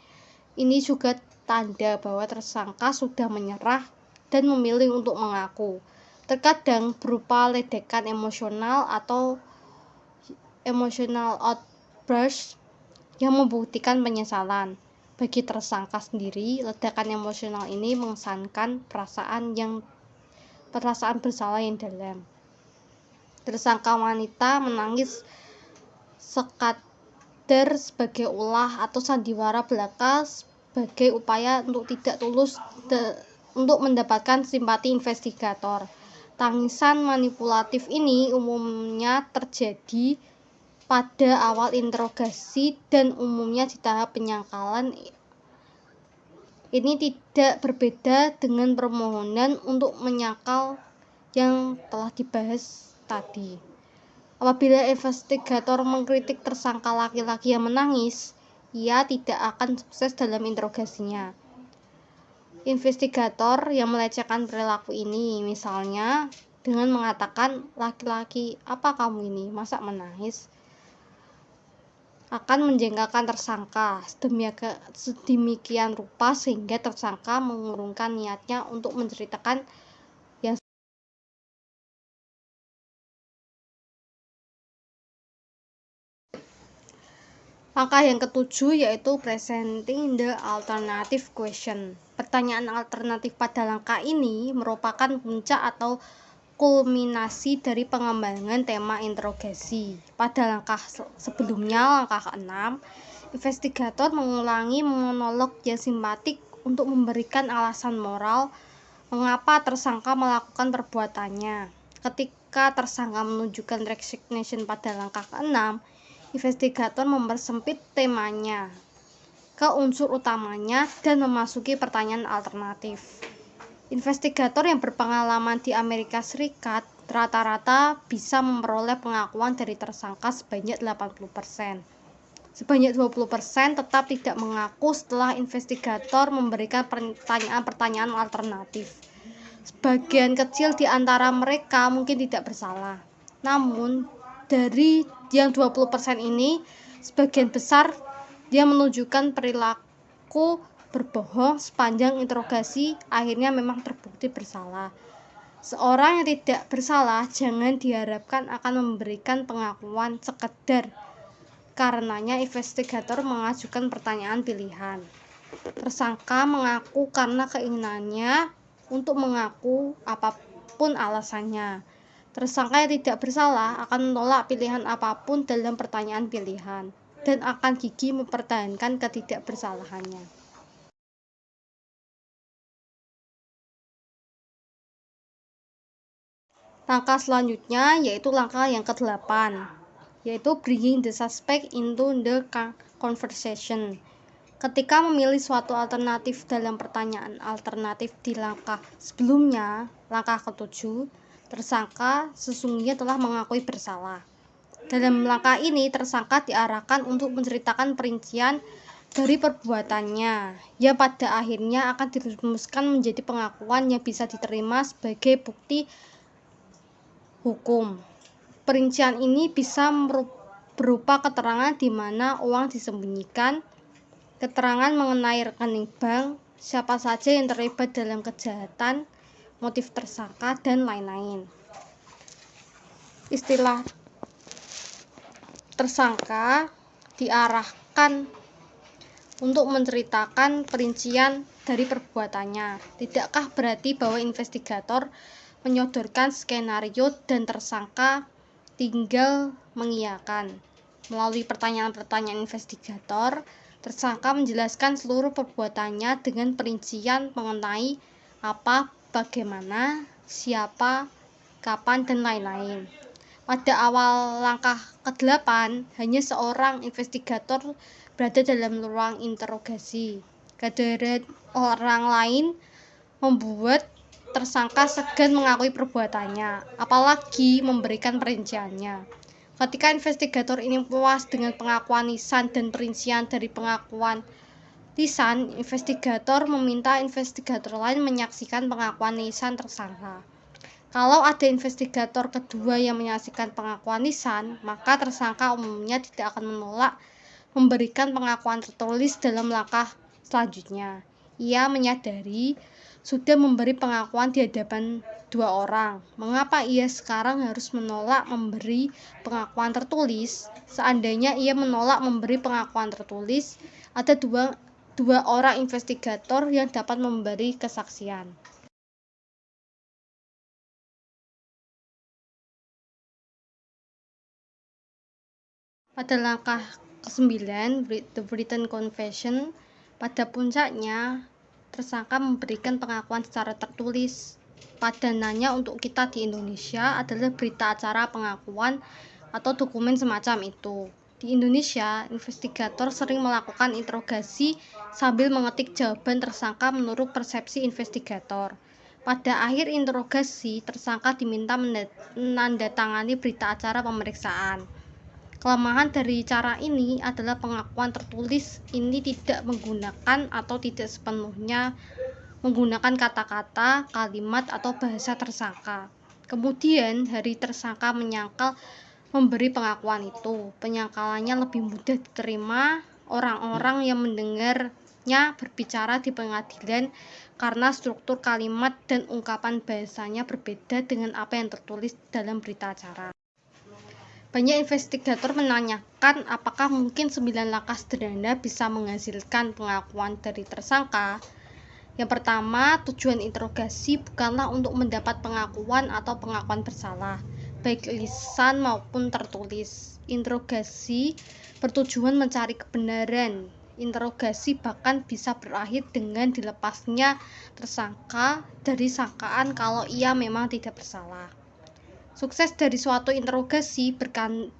Ini juga tanda bahwa tersangka sudah menyerah dan memilih untuk mengaku. Terkadang berupa ledakan emosional atau emotional outburst yang membuktikan penyesalan. Bagi tersangka sendiri, ledakan emosional ini mengesankan perasaan bersalah yang dalam. Tersangka wanita menangis sekadar sebagai ulah atau sandiwara belaka sebagai upaya untuk tidak tulus untuk mendapatkan simpati investigator. Tangisan manipulatif ini umumnya terjadi pada awal interogasi dan umumnya di tahap penyangkalan. Ini tidak berbeda dengan permohonan untuk menyangkal yang telah dibahas tadi. Apabila investigator mengkritik tersangka laki-laki yang menangis, ia tidak akan sukses dalam interogasinya. Investigator yang melecehkan perilaku ini, misalnya dengan mengatakan, "Laki-laki, apa kamu ini? Masa menangis?" akan menjengkelkan tersangka sedemikian rupa sehingga tersangka mengurungkan niatnya untuk menceritakan yang Langkah yang ketujuh yaitu presenting the alternative question. Pertanyaan alternatif pada langkah ini merupakan puncak atau kulminasi dari pengembangan tema interogasi. Pada langkah sebelumnya, langkah ke-6, investigator mengulangi monolog yang simpatik untuk memberikan alasan moral mengapa tersangka melakukan perbuatannya. Ketika tersangka menunjukkan resignation pada langkah ke-6, investigator mempersempit temanya ke unsur utamanya dan memasuki pertanyaan alternatif. Investigator yang berpengalaman di Amerika Serikat rata-rata bisa memperoleh pengakuan dari tersangka sebanyak 80%. Sebanyak 20% tetap tidak mengaku setelah investigator memberikan pertanyaan-pertanyaan alternatif. Sebagian kecil di antara mereka mungkin tidak bersalah. Namun, dari yang 20% ini, sebagian besar dia menunjukkan perilaku berbohong sepanjang interogasi, akhirnya memang terbukti bersalah. Seorang yang tidak bersalah jangan diharapkan akan memberikan pengakuan sekedar karenanya investigator mengajukan pertanyaan pilihan. Tersangka mengaku karena keinginannya untuk mengaku apapun alasannya. Tersangka yang tidak bersalah akan menolak pilihan apapun dalam pertanyaan pilihan dan akan gigih mempertahankan ketidakbersalahannya. Langkah selanjutnya yaitu langkah yang ke-8, yaitu bringing the suspect into the conversation. Ketika memilih suatu alternatif dalam pertanyaan alternatif di langkah sebelumnya, langkah ke-7, tersangka sesungguhnya telah mengakui bersalah. Dalam langkah ini, tersangka diarahkan untuk menceritakan perincian dari perbuatannya, yang pada akhirnya akan dirumuskan menjadi pengakuan yang bisa diterima sebagai bukti hukum. Perincian ini bisa berupa keterangan di mana uang disembunyikan, keterangan mengenai rekening bank, siapa saja yang terlibat dalam kejahatan, motif tersangka, dan lain-lain. Istilah tersangka diarahkan untuk menceritakan perincian dari perbuatannya. Tidakkah berarti bahwa investigator menyodorkan skenario dan tersangka tinggal mengiyakan? Melalui pertanyaan-pertanyaan investigator, Tersangka menjelaskan seluruh perbuatannya dengan perincian mengenai apa, bagaimana, siapa, kapan, dan lain-lain. Pada awal langkah ke-8, hanya seorang investigator berada dalam ruang interogasi. Kehadiran orang lain membuat tersangka segan mengakui perbuatannya, apalagi memberikan perinciannya. Ketika investigator ini puas dengan pengakuan lisan dan perincian dari pengakuan lisan, investigator meminta investigator lain menyaksikan pengakuan lisan tersangka. Kalau ada investigator kedua yang menyaksikan pengakuan lisan, maka tersangka umumnya tidak akan menolak memberikan pengakuan tertulis dalam langkah selanjutnya. Ia menyadari sudah memberi pengakuan di hadapan dua orang. Mengapa ia sekarang harus menolak memberi pengakuan tertulis? Seandainya ia menolak memberi pengakuan tertulis, ada dua orang investigator yang dapat memberi kesaksian. Pada langkah ke-9, the written confession, pada puncaknya tersangka memberikan pengakuan secara tertulis. Padanannya untuk kita di Indonesia adalah berita acara pengakuan atau dokumen semacam itu. Di Indonesia, investigator sering melakukan interogasi sambil mengetik jawaban tersangka menurut persepsi investigator. Pada akhir interogasi, tersangka diminta menandatangani berita acara pemeriksaan. Kelemahan dari cara ini adalah pengakuan tertulis ini tidak menggunakan atau tidak sepenuhnya menggunakan kata-kata, kalimat, atau bahasa tersangka. Kemudian, hari tersangka menyangkal memberi pengakuan itu. Penyangkalannya lebih mudah diterima orang-orang yang mendengarnya berbicara di pengadilan karena struktur kalimat dan ungkapan bahasanya berbeda dengan apa yang tertulis dalam berita acara. Banyak investigator menanyakan apakah mungkin 9 langkah sederhana bisa menghasilkan pengakuan dari tersangka. Yang pertama, tujuan interogasi bukanlah untuk mendapat pengakuan atau pengakuan bersalah, baik lisan maupun tertulis. Interogasi bertujuan mencari kebenaran. Interogasi bahkan bisa berakhir dengan dilepasnya tersangka dari sangkaan kalau ia memang tidak bersalah. Sukses dari suatu interogasi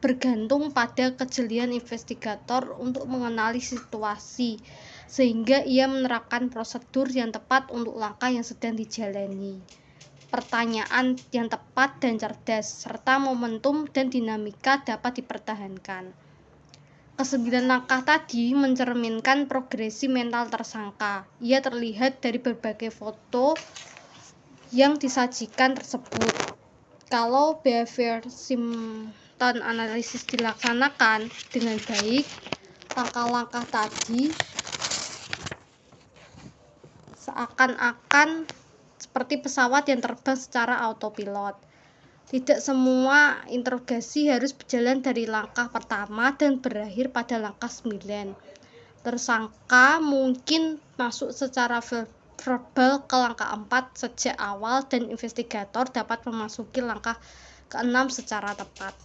bergantung pada kejelian investigator untuk mengenali situasi, sehingga ia menerapkan prosedur yang tepat untuk langkah yang sedang dijalani. Pertanyaan yang tepat dan cerdas, serta momentum dan dinamika dapat dipertahankan. Ke-9 langkah tadi mencerminkan progresi mental tersangka. Ia terlihat dari berbagai foto yang disajikan tersebut. Kalau behavior symptom analysis dilaksanakan dengan baik, langkah-langkah tadi seakan-akan seperti pesawat yang terbang secara autopilot. Tidak semua interogasi harus berjalan dari langkah pertama dan berakhir pada langkah 9. Tersangka mungkin masuk secara verbal ke langkah 4 sejak awal dan investigator dapat memasuki langkah ke-6 secara tepat.